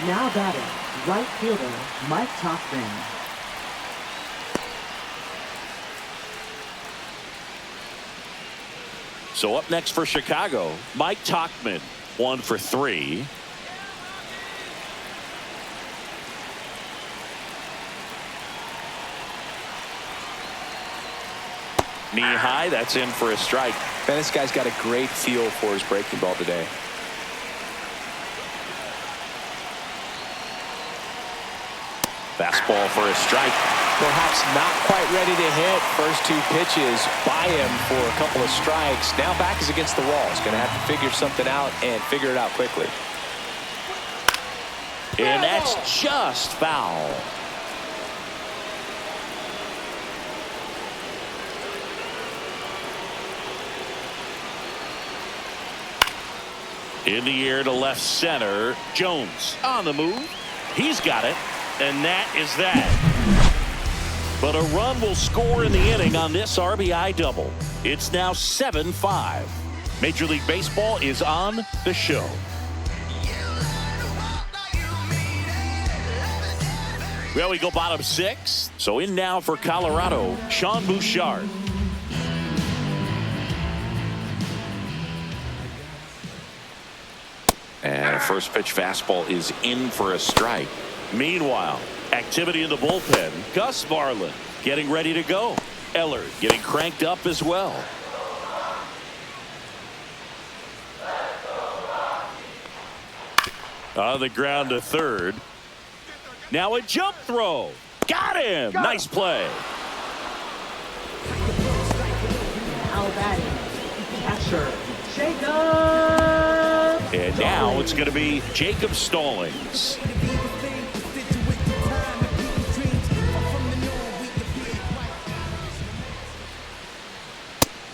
Now batting, right fielder Mike Tauchman. So up next for Chicago, Mike Tauchman, 1 for 3. Knee high, that's in for a strike. Man, this guy's got a great feel for his breaking ball today. Fastball for a strike. Perhaps not quite ready to hit. First two pitches by him for a couple of strikes. Now back is against the wall. He's going to have to figure something out and figure it out quickly. And that's just foul. In the air to left center. Jones on the move. He's got it. And that is that. But a run will score in the inning on this RBI double. It's now 7-5. Major League Baseball is on the show. Well, we go bottom 6. So in now for Colorado, Sean Bouchard. And a first pitch fastball is in for a strike. Meanwhile, activity in the bullpen. Gus Varland getting ready to go. Ellard getting cranked up as well. On the ground to third. Now a jump throw. Got him. Nice play. Now batting, catcher Jacob. And now it's going to be Jacob Stallings.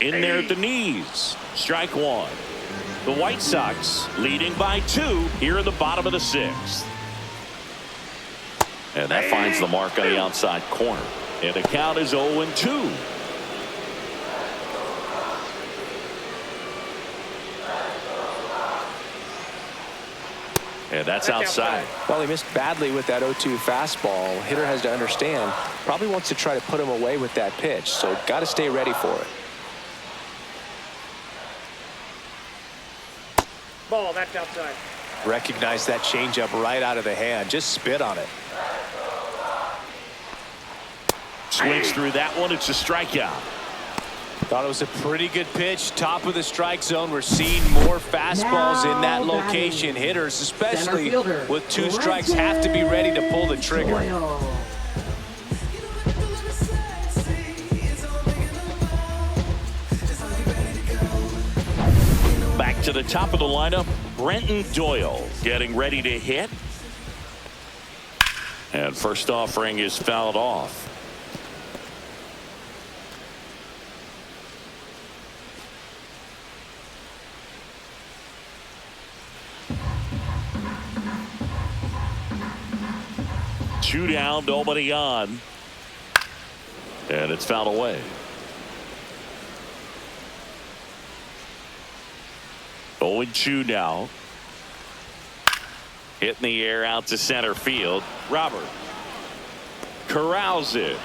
In there at the knees. Strike one. The White Sox leading by 2 here in the bottom of the 6th. And that finds the mark on the outside corner. And the count is 0-2. And that's outside. Well, he missed badly with that 0-2 fastball. Hitter has to understand, probably wants to try to put him away with that pitch, so got to stay ready for it. Ball, that's outside. Recognize that changeup right out of the hand. Just spit on it. Swings through that one. It's a strikeout. Thought it was a pretty good pitch. Top of the strike zone. We're seeing more fastballs in that location. Hitters, especially with 2 strikes, have to be ready to pull the trigger. Back to the top of the lineup, Brenton Doyle getting ready to hit. And first offering is fouled off. 2 down, nobody on. And it's fouled away. Oh, 2 now. Hit in the air out to center field. Robert corrals it.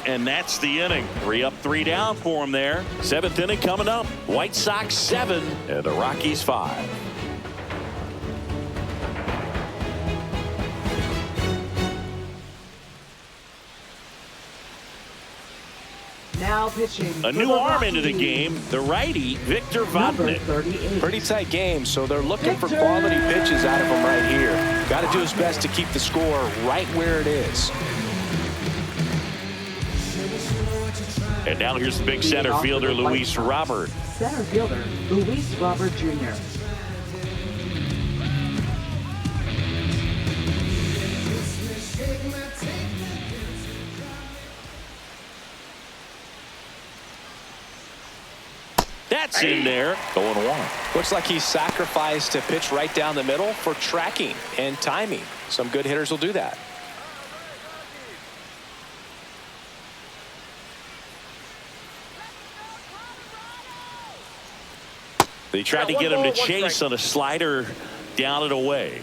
And that's the inning. 3 up, 3 down for him there. 7th inning coming up. White Sox 7 and the Rockies 5. Now pitching. A new arm into the game. The righty, Victor Vodnik. 38. Pretty tight game, so they're looking for quality pitches out of him right here. Got to do his best to keep the score right where it is. And now here's the big center fielder, Luis Robert. Center fielder, Luis Robert Jr. That's in there. 0-1. Looks like he sacrificed a pitch right down the middle for tracking and timing. Some good hitters will do that. They tried to get him to chase on a slider down and away.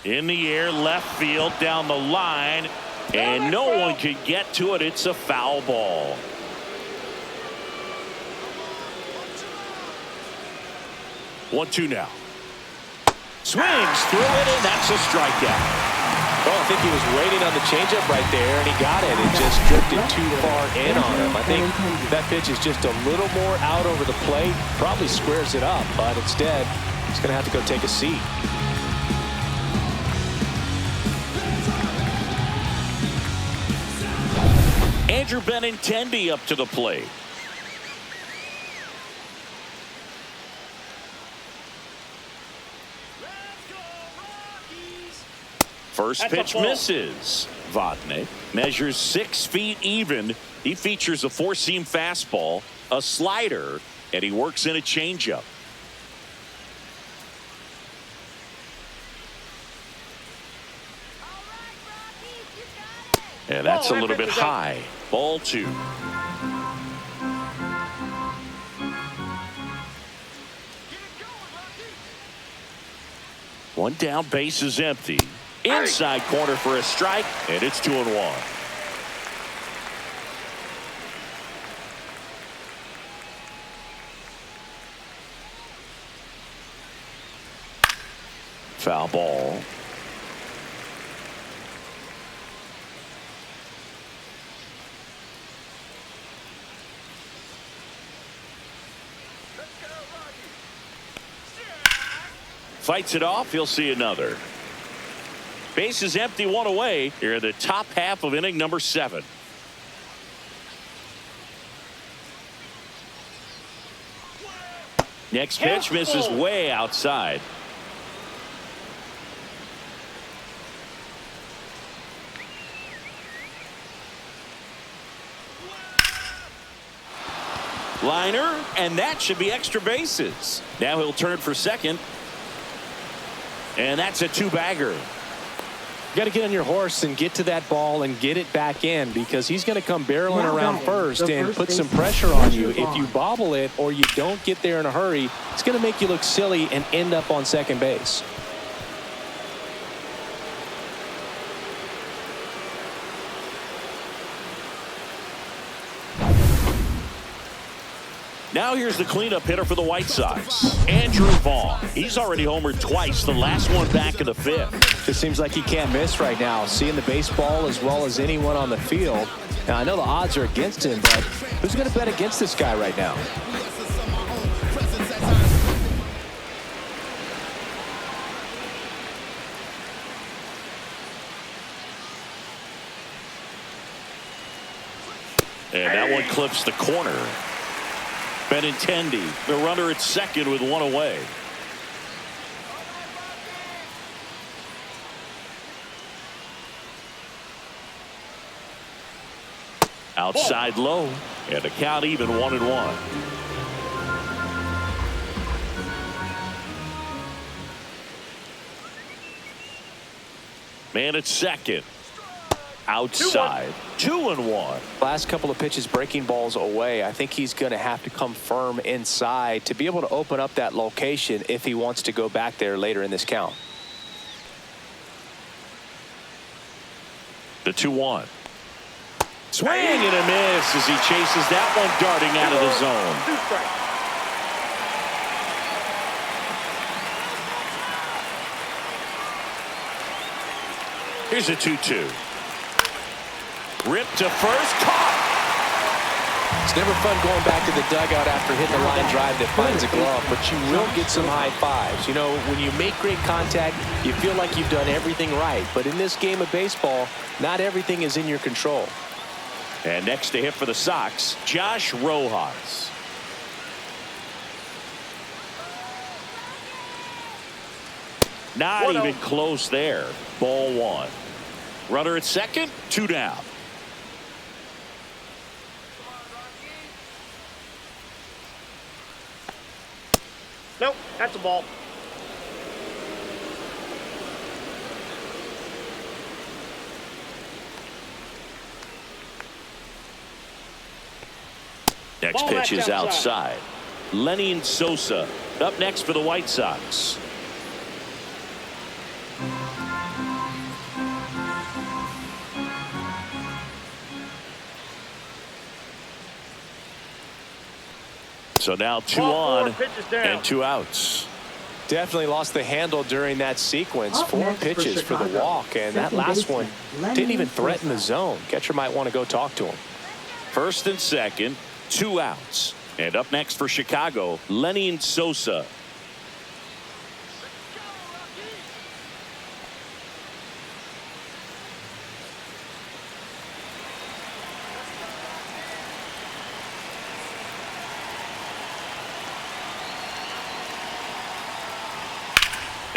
In the air, left field, down the line, and no one could get to it. It's a foul ball. One, 2 now. Swings through it, and that's a strikeout. Well, I think he was waiting on the changeup right there, and he got it. It just drifted too far in on him. I think that pitch is just a little more out over the plate. Probably squares it up, but instead, he's going to have to go take a seat. Andrew Benintendi up to the plate. First pitch misses. Vodnik measures 6 feet even. He features a 4-seam fastball, a slider, and he works in a changeup. And that's a little bit high. Ball 2. One down, base is empty. Inside corner for a strike, and it's 2-1. Foul ball. Fights it off. He'll see another. Base is empty, 1 away. Here in the top half of inning number 7. Next pitch misses way outside. Liner, and that should be extra bases. Now he'll turn for second. And that's a 2-bagger. You got to get on your horse and get to that ball and get it back in, because he's going to come barreling around first and put some pressure on you. If you bobble it or you don't get there in a hurry, it's going to make you look silly and end up on second base. Now here's the cleanup hitter for the White Sox, Andrew Vaughn. He's already homered twice, the last one back in the 5th. It seems like he can't miss right now, seeing the baseball as well as anyone on the field. Now, I know the odds are against him, but who's going to bet against this guy right now? And that one clips the corner. Benintendi, the runner at second with 1 away. Outside low, and the count even 1-1. Man at second. Outside. 2-1. Last couple of pitches breaking balls away. I think he's going to have to come firm inside to be able to open up that location if he wants to go back there later in this count. The 2-1. Swing and a miss as he chases that one darting out of the zone. 2 strikes. Here's a 2-2. Ripped to first, caught. It's never fun going back to the dugout after hitting a line drive that finds a glove, but you will get some high fives. You know, when you make great contact, you feel like you've done everything right. But in this game of baseball, not everything is in your control. And next to hit for the Sox, Josh Rojas. Not 1-0. even close there. Ball 1. Runner at second, 2 down. Nope, that's a ball. Next Ball pitch back is outside. outside. Lenny Sosa up next for the White Sox. So now 2 Ball 4, on pitches down. and 2 outs. Definitely lost the handle during that sequence. Up 4 next for pitches for the Chicago, walk, and that second last baseman, one Lenny didn't even threaten the Sosa. zone. Catcher might want to go talk to him. First and second, 2 outs. And up next for Chicago, Lenny Sosa.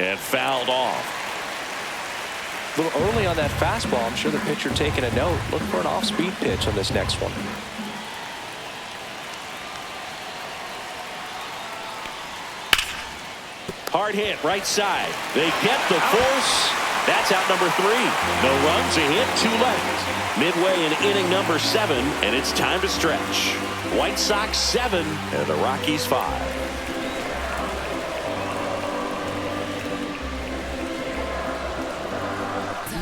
And fouled off. A little early on that fastball. I'm sure the pitcher taking a note. Look for an off-speed pitch on this next one. Hard hit right side. They get the force. That's out number 3. No runs, a hit, 2 left. Midway in inning number 7, and it's time to stretch. White Sox 7 and the Rockies 5.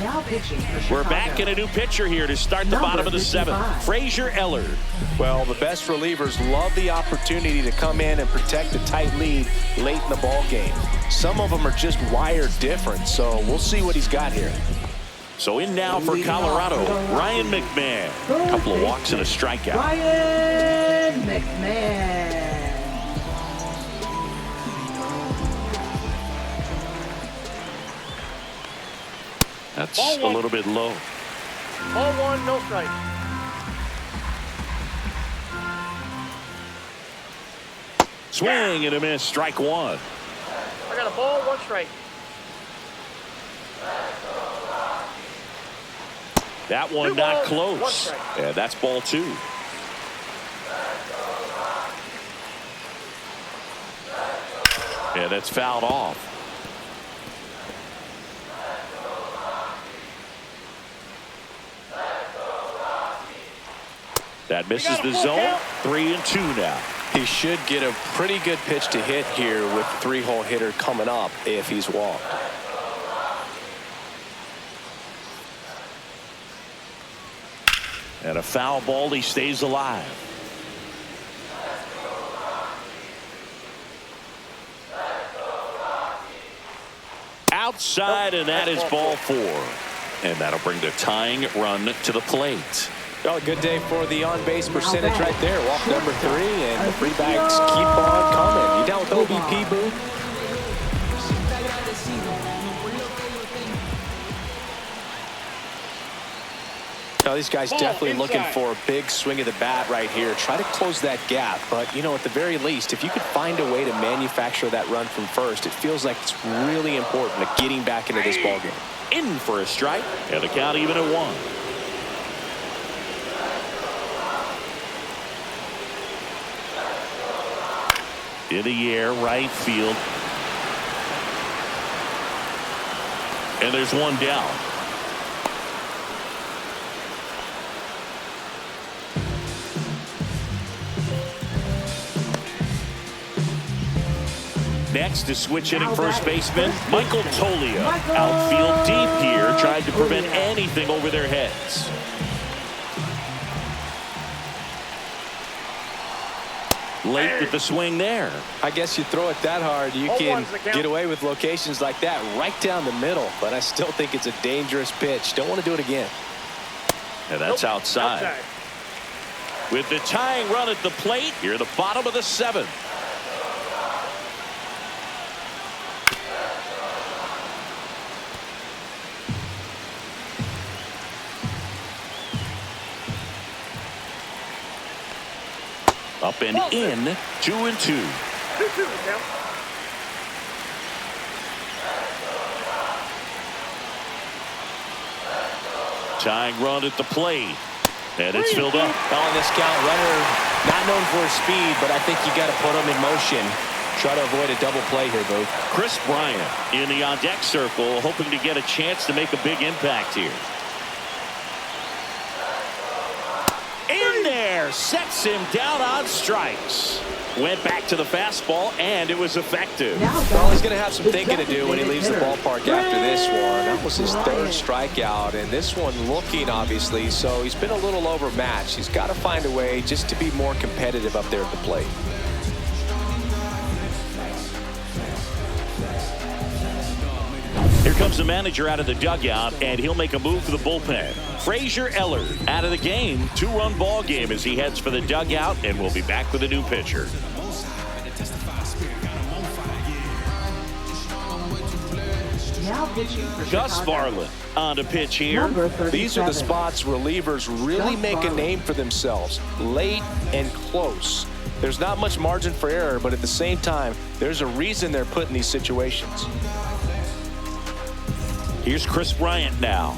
Now pitching for Chicago. We're back in a new pitcher here to start the Number bottom of the 7th. 55. Frazier Ellard. Well, the best relievers love the opportunity to come in and protect a tight lead late in the ball game. Some of them are just wired different, so we'll see what he's got here. So in now for Colorado, Ryan McMahon. A couple of walks and a strikeout. Ryan McMahon. That's Ball a 1. little bit low. Ball 1, no strike. Swing and a miss, strike 1. I got a ball, 1 strike. That one 2 not balls, 1 close. strike. Yeah, that's ball 2. Yeah, that's fouled off. That misses the zone. 3-2 now. He should get a pretty good pitch to hit here with the 3-hole hitter coming up if he's walked. And a foul ball, he stays alive. Outside, and that is ball 4. And that'll bring the tying run to the plate. Oh, good day for the on-base percentage right there. Walk number 3, and the free bags keep on coming. You down with OBP, Boo? Now, these guys Ball definitely looking inside. for a big swing of the bat right here. Try to close that gap. But, you know, at the very least, if you could find a way to manufacture that run from first, it feels like it's really important to getting back into this ballgame. In for a strike, and the count even at 1. In the air, right field. And there's one down. next to switch hitting first baseman Michael Toglia. Outfield deep here, trying to prevent anything over their heads. Late with the swing there. I guess you throw it that hard, you can get away with locations like that right down the middle. But I still think it's a dangerous pitch. Don't want to do it again. And that's outside. With the tying run at the plate, here at the bottom of the 7th. Up and in, 2-2. 2-2 now. Tying run at the plate. And it's filled up. On this count, runner not known for his speed, but I think you got to put him in motion. Try to avoid a double play here, Booth. Chris Bryant in the on-deck circle, hoping to get a chance to make a big impact here. In there, sets him down on strikes. Went back to the fastball, and it was effective. Well, he's going to have some thinking to do when he leaves the ballpark after this one. That was his 3rd strikeout, and this one looking, obviously, so he's been a little overmatched. He's got to find a way just to be more competitive up there at the plate. Here comes the manager out of the dugout, and he'll make a move to the bullpen. Frazier Eller out of the game. 2-run ball game as he heads for the dugout, and we'll be back with a new pitcher. Now pitching for Gus Chicago. Varland on to pitch here. Number 37. These are the spots relievers really Gus make a Varland. name for themselves. Late and close. There's not much margin for error, but at the same time, there's a reason they're put in these situations. Here's Chris Bryant now.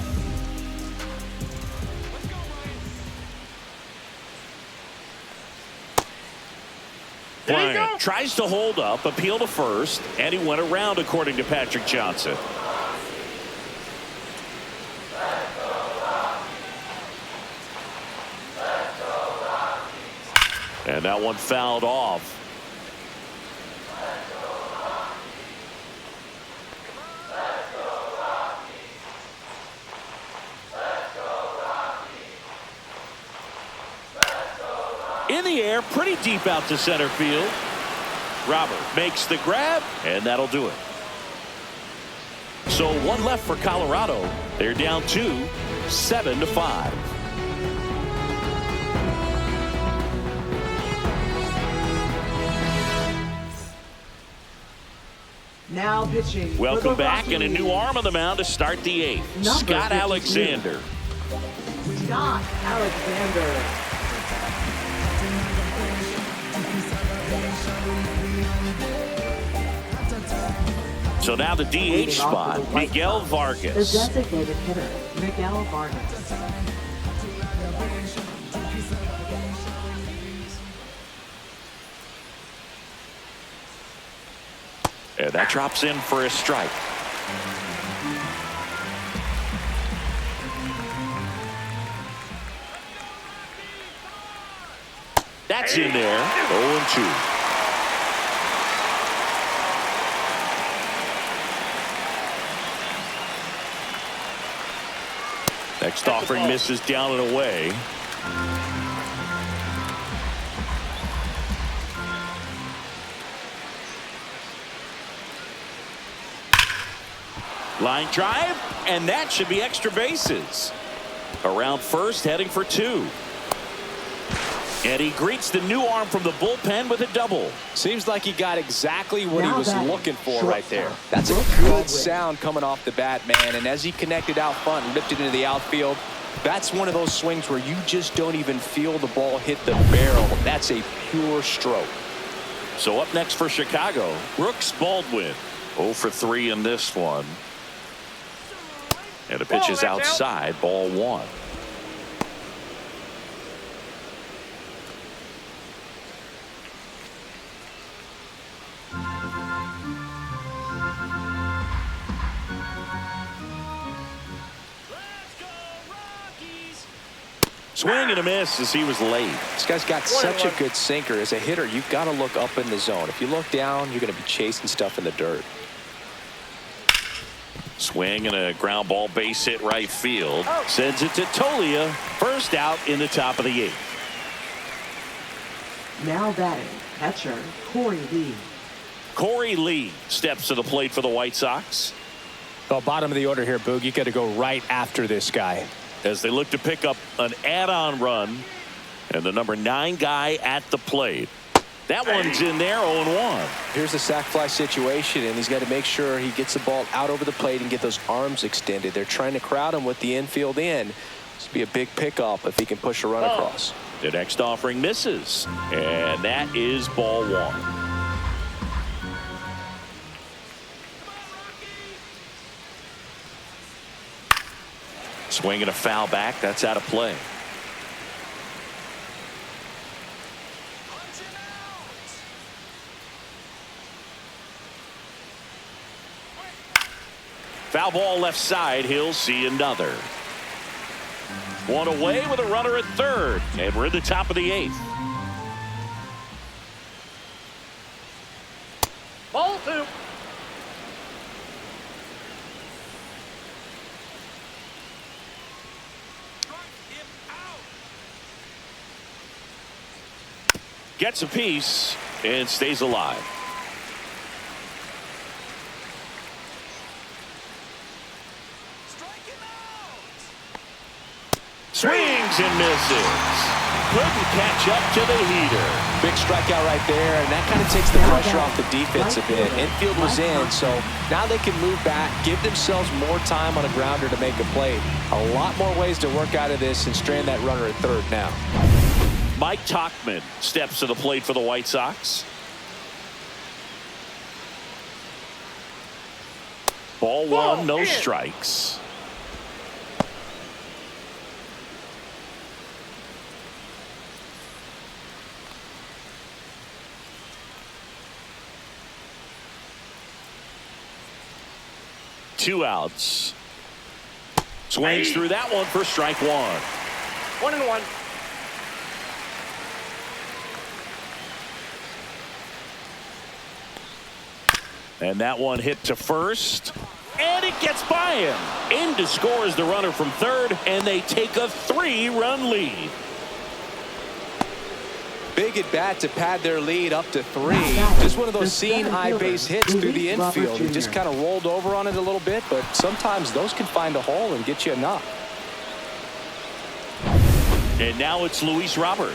Bryant tries to hold up, appeal to first, and he went around, according to Patrick Johnson. And that one fouled off. In the air, pretty deep out to center field. Robert makes the grab, and that'll do it. So 1 left for Colorado. They're down 2, 7-5. Now pitching. Welcome back, and a new arm on the mound to start the 8th. Number Scott 52. Alexander. Scott Alexander. So now the DH spot, Miguel The Vargas. designated hitter, Miguel Vargas. And that drops in for a strike. That's in there. 0-2. Next offering misses down and away. Line drive, and that should be extra bases. Around first, heading for 2. And he greets the new arm from the bullpen with a double. Seems like he got exactly what he Now was batting, looking for right there. shortstop, That's a Brooks good Baldwin. sound coming off the bat, man. And as he connected out front and ripped it into the outfield, that's one of those swings where you just don't even feel the ball hit the barrel. That's a pure stroke. So up next for Chicago, Brooks Baldwin. 0 for 3 in this one. And the pitch is outside, ball 1. Swing and a miss as he was late. This guy's got such a good sinker. As a hitter, you've got to look up in the zone. If you look down, you're going to be chasing stuff in the dirt. Swing and a ground ball base hit right field. Sends it to Tolia. First out in the top of the 8th. Now batting, catcher Corey Lee. Corey Lee steps to the plate for the White Sox. Well, bottom of the order here, Boog. You got to go right after this guy. As they look to pick up an add-on run. And the number 9 guy at the plate. That one's in there, 0-1. Here's the sac fly situation, and he's got to make sure he gets the ball out over the plate and get those arms extended. They're trying to crowd him with the infield in. This would be a big pickup if he can push a run across. The next offering misses, and that is ball 1. Swing and a foul back. That's out of play. Foul ball left side. He'll see another. One away with a runner at third. And we're in the top of the 8th. Ball 2. Gets a piece and stays alive. Swings and misses. Couldn't catch up to the heater. Big strikeout right there, and that kind of takes the pressure off the defense a bit. Infield was in, so now they can move back, give themselves more time on a grounder to make a play. A lot more ways to work out of this and strand that runner at third now. Mike Tauchman steps to the plate for the White Sox. Ball 1, no strikes. Two outs. Swings through that one for strike 1. 1-1. And that one hit to first. And it gets by him. In to score is the runner from third. And they take a 3-run lead. Big at bat to pad their lead up to 3. Just one of those seen high base hits through the infield. He just kind of rolled over on it a little bit, but sometimes those can find a hole and get you enough. And now it's Luis Robert.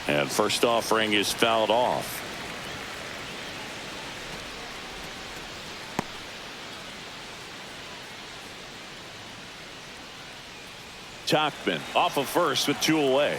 And first offering is fouled off. Tauchman off of first with 2 away.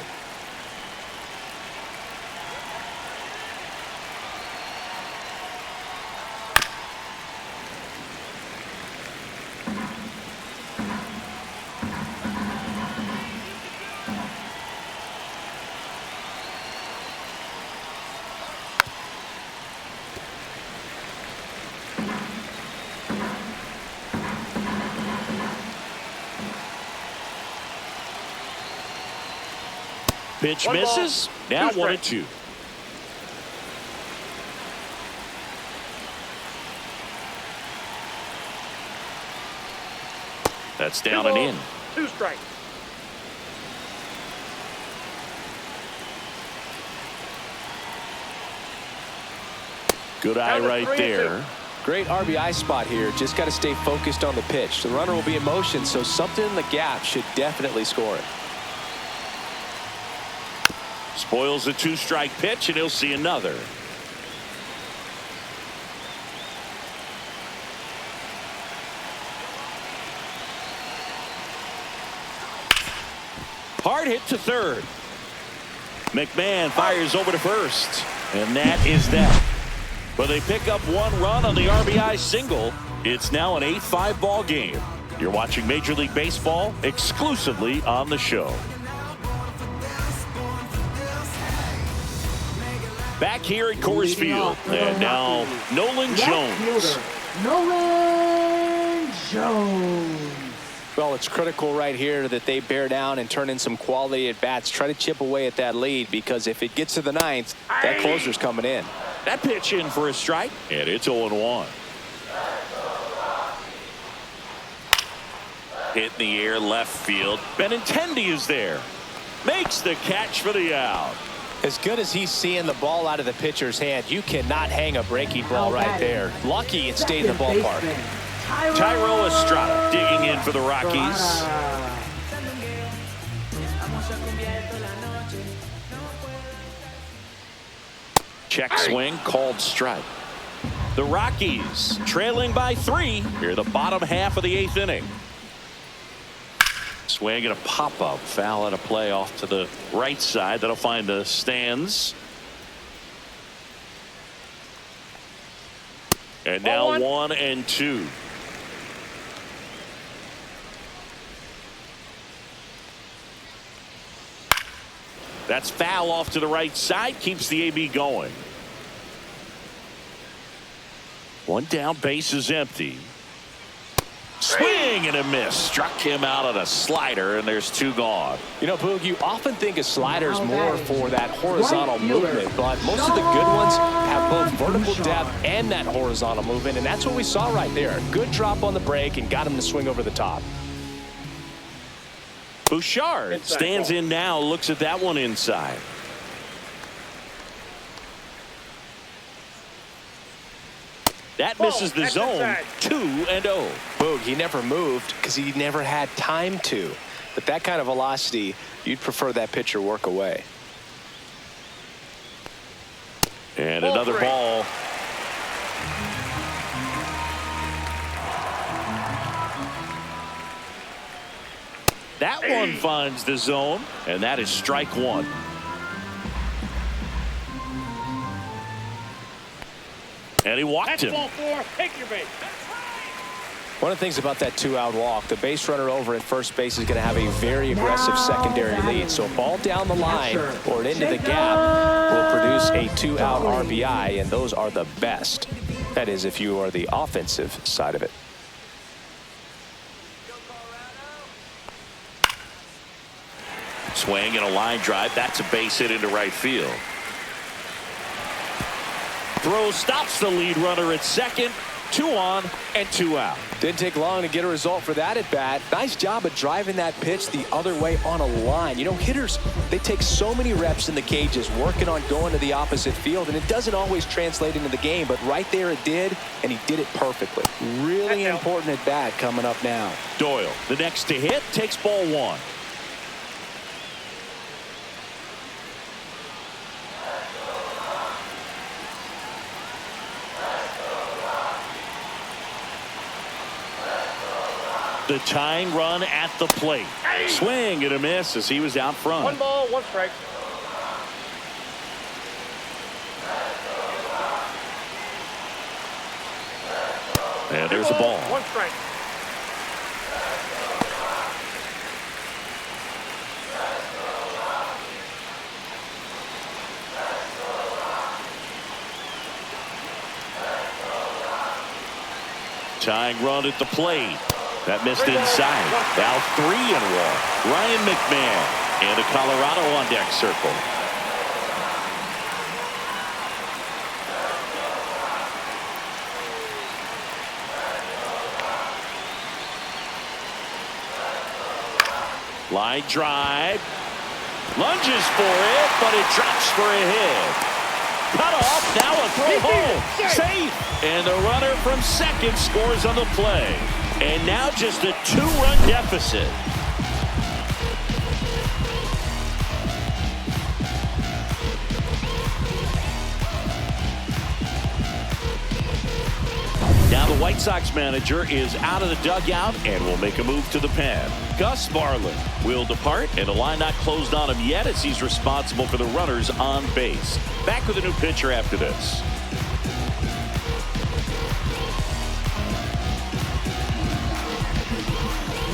Pitch misses. Now 1-2. That's down and in. 2 strikes. Good eye right there. Great RBI spot here. Just got to stay focused on the pitch. The runner will be in motion, so something in the gap should definitely score it. Spoils a 2-strike pitch, and he'll see another. Hard hit to third. McMahon fires over to first, and that is that. But they pick up 1 run on the RBI single. It's now an 8-5 ball game. You're watching Major League Baseball exclusively on the show. Back here at Coors Field, and now Nolan Jones. Nolan Jones. Well, it's critical right here that they bear down and turn in some quality at bats. Try to chip away at that lead, because if it gets to the ninth, that closer's coming in. That pitch in for a strike, and it's 0-1. Hit in the air left field. Benintendi is there. Makes the catch for the out. As good as he's seeing the ball out of the pitcher's hand, you cannot hang a breaking ball right there. Lucky it stayed in the ballpark. Tyro Estrada digging in for the Rockies. Check swing, called strike. The Rockies trailing by 3 here, the bottom half of the 8th inning. Swing and a pop-up, foul and a play off to the right side. That'll find the stands. And now 1-2. That's foul off to the right side, keeps the AB going. One down, base is empty. Swing and a miss. Struck him out on a slider, and there's 2 gone. You know, Boog, you often think a slider's more for that horizontal movement, but most of the good ones have both vertical depth and that horizontal movement, and that's what we saw right there. Good drop on the break and got him to swing over the top. Bouchard stands in now, looks at that one inside. That misses the zone. 2-0. Boog, he never moved because he never had time to. But that kind of velocity, you'd prefer that pitcher work away. And another ball. That one finds the zone, and that is strike 1. And he walked him. Ball 4. Take your base. One of the things about that 2-out walk, the base runner over at first base is going to have a very aggressive secondary lead. So a ball down the line or into the gap will produce a 2-out RBI, and those are the best. That is, if you are the offensive side of it. Swing and a line drive. That's a base hit into right field. Throw stops the lead runner at second. 2 on and 2 out. Didn't take long to get a result for that at bat. Nice job of driving that pitch the other way on a line. You know, hitters, they take so many reps in the cages working on going to the opposite field, and it doesn't always translate into the game, but right there it did, and he did it perfectly. Really important at bat coming up now. Doyle, the next to hit, takes ball 1. The tying run at the plate. Swing and a miss as he was out front. 1 ball, 1 strike. And there's a ball. 1 strike. Tying run at the plate. That missed inside. Now 3-1. Ryan McMahon and a Colorado on deck circle. Line drive. Lunges for it, but it drops for a hit. Cut off, now a throw home. Safe. And the runner from second scores on the play. And now just a 2-run deficit. Now the White Sox manager is out of the dugout and will make a move to the pen. Gus Varlin will depart, and the line not closed on him yet as he's responsible for the runners on base. Back with a new pitcher after this.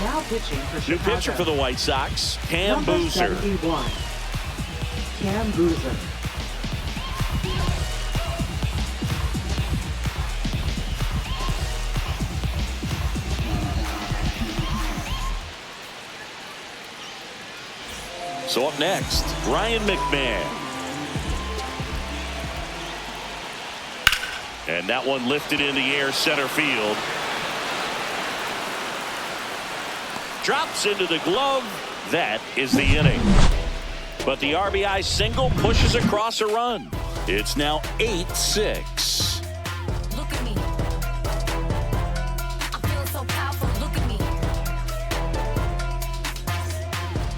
Now pitching for New Chicago. pitcher for the White Sox, Cam Number Boozer. 71. Cam Boozer. So up next, Ryan McMahon. And that one lifted in the air center field. Drops into the glove. That is the inning. But the RBI single pushes across a run. It's now 8-6. Look at me. I feel so powerful. Look at me.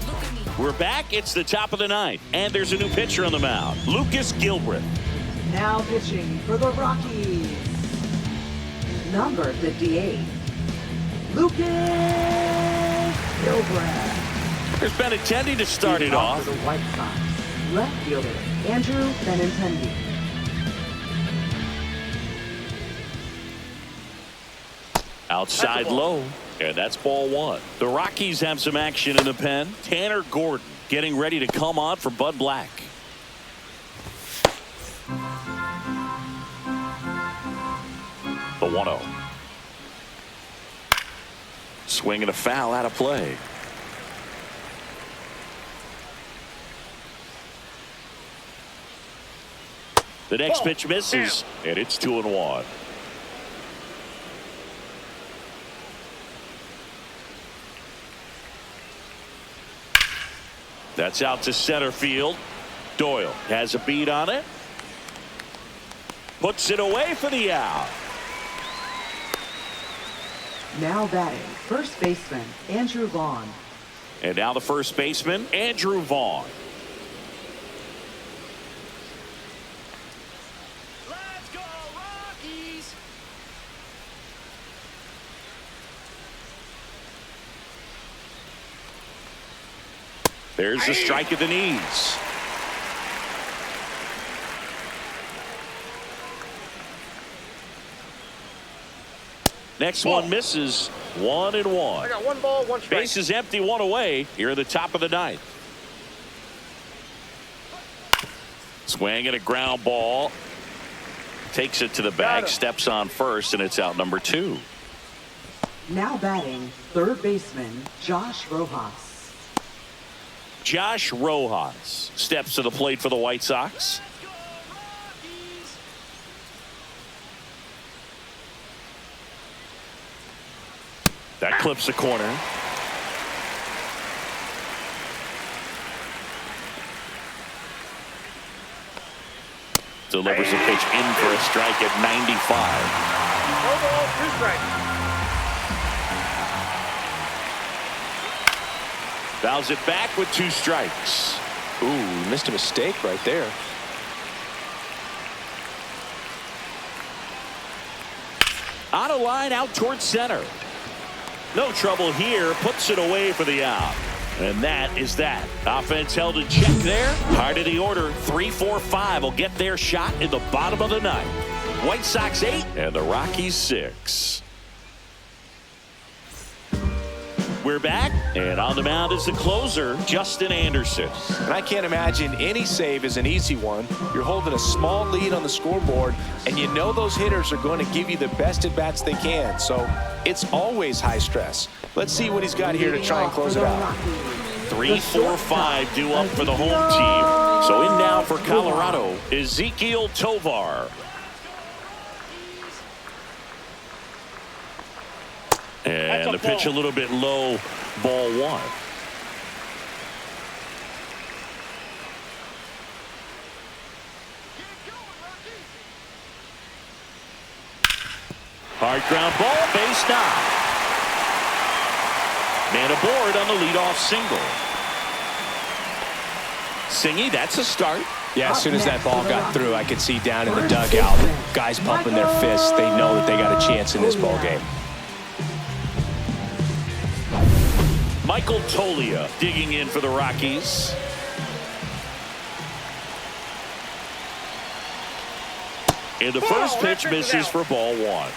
Look at me. We're back. It's the top of the ninth. And there's a new pitcher on the mound. Lucas Gilbreth. Now pitching for the Rockies. Number 58, Lucas Gilbreth. There's Benintendi to start it off. For the White Sox, left fielder Andrew Benintendi. Outside low. And that's ball one. The Rockies have some action in the pen. Tanner Gordon getting ready to come on for Bud Black. The 1-0. Swing and a foul out of play. The next pitch misses, and it's 2-1. That's out to center field. Doyle has a beat on it. Puts it away for the out. Now batting, first baseman Andrew Vaughn. And now the first baseman, Andrew Vaughn. Let's go, Rockies! There's the strike at the knees. Next one misses. 1-1. I got one ball, one strike. Base is empty, one away. Here at the top of the ninth. Swing and a ground ball. Takes it to the bag, steps on first, and it's out number 2. Now batting, third baseman Josh Rojas. Josh Rojas steps to the plate for the White Sox. That clips the corner. Delivers a pitch in for a strike at 95. No ball, 2 strikes. Fouls it back with 2 strikes. Ooh, missed a mistake right there. On a line out towards center. No trouble here. Puts it away for the out. And that is that. Offense held in check there. Heart of the order. 3-4-5 will get their shot in the bottom of the ninth. White Sox 8 and the Rockies 6. We're back, and on the mound is the closer, Justin Anderson. And I can't imagine any save is an easy one. You're holding a small lead on the scoreboard, and you know those hitters are going to give you the best at-bats they can. So it's always high stress. Let's see what he's got here to try and close it out. 3-4-5 due up for the home team. So in now for Colorado, Ezequiel Tovar. And the pitch a little bit low, ball 1. Hard ground ball, base knock. Man aboard on the leadoff single. Singy, that's a start. Yeah, as soon as that ball got through, I could see down in the dugout, guys pumping their fists. They know that they got a chance in this ball game. Michael Tolia digging in for the Rockies. And the first pitch misses for ball 1.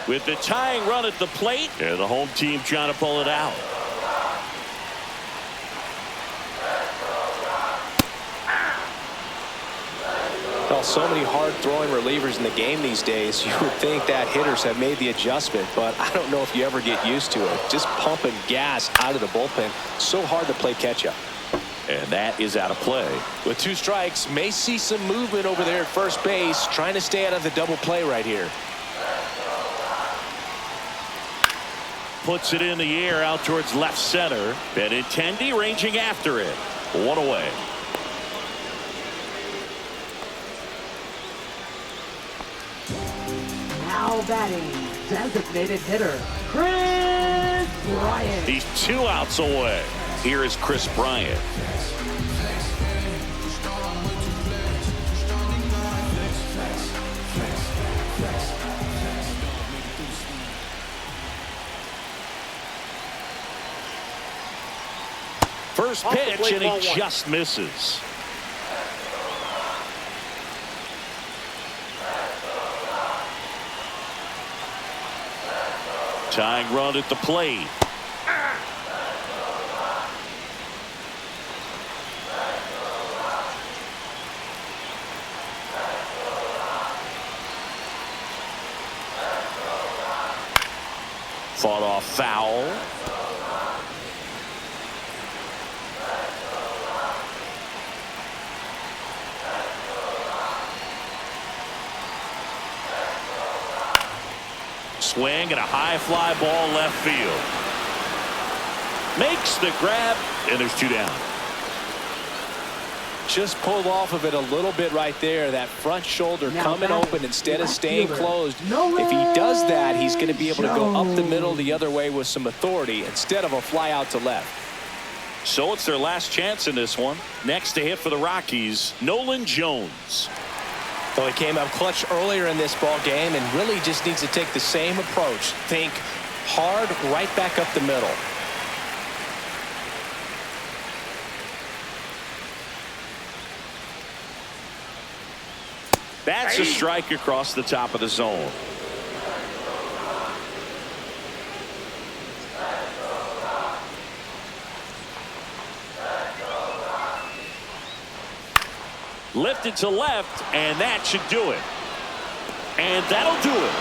With the tying run at the plate, and the home team trying to pull it out. Well, so many hard-throwing relievers in the game these days, you would think that hitters have made the adjustment, but I don't know if you ever get used to it. Just pumping gas out of the bullpen. So hard to play catch-up. And that is out of play. With 2 strikes, may see some movement over there at first base, trying to stay out of the double play right here. Puts it in the air out towards left center. Benintendi ranging after it. 1 away. Now batting, designated hitter, Chris Bryant. He's 2 outs away. Here is Chris Bryant. First pitch, and he just misses. Tying run at the plate. Fought off foul. Swing and a high fly ball left field. Makes the grab, and there's 2 down. Just pulled off of it a little bit right there. That front shoulder coming open instead of staying closed. If he does that, he's going to be able to go up the middle the other way with some authority instead of a fly out to left. So it's their last chance in this one. Next to hit for the Rockies, Nolan Jones. So he came up clutch earlier in this ball game and really just needs to take the same approach. Think hard right back up the middle. That's a strike across the top of the zone. Lifted to left, and that should do it. And that'll do it.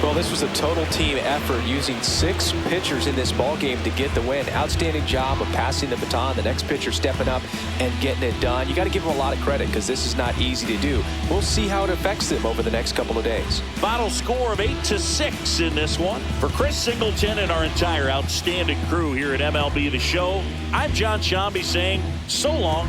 Well, this was a total team effort, using 6 pitchers in this ball game to get the win. Outstanding job of passing the baton. The next pitcher stepping up and getting it done. You got to give them a lot of credit because this is not easy to do. We'll see how it affects them over the next couple of days. Final score of 8-6 in this one. For Chris Singleton and our entire outstanding crew here at MLB The Show, I'm John Shambi saying so long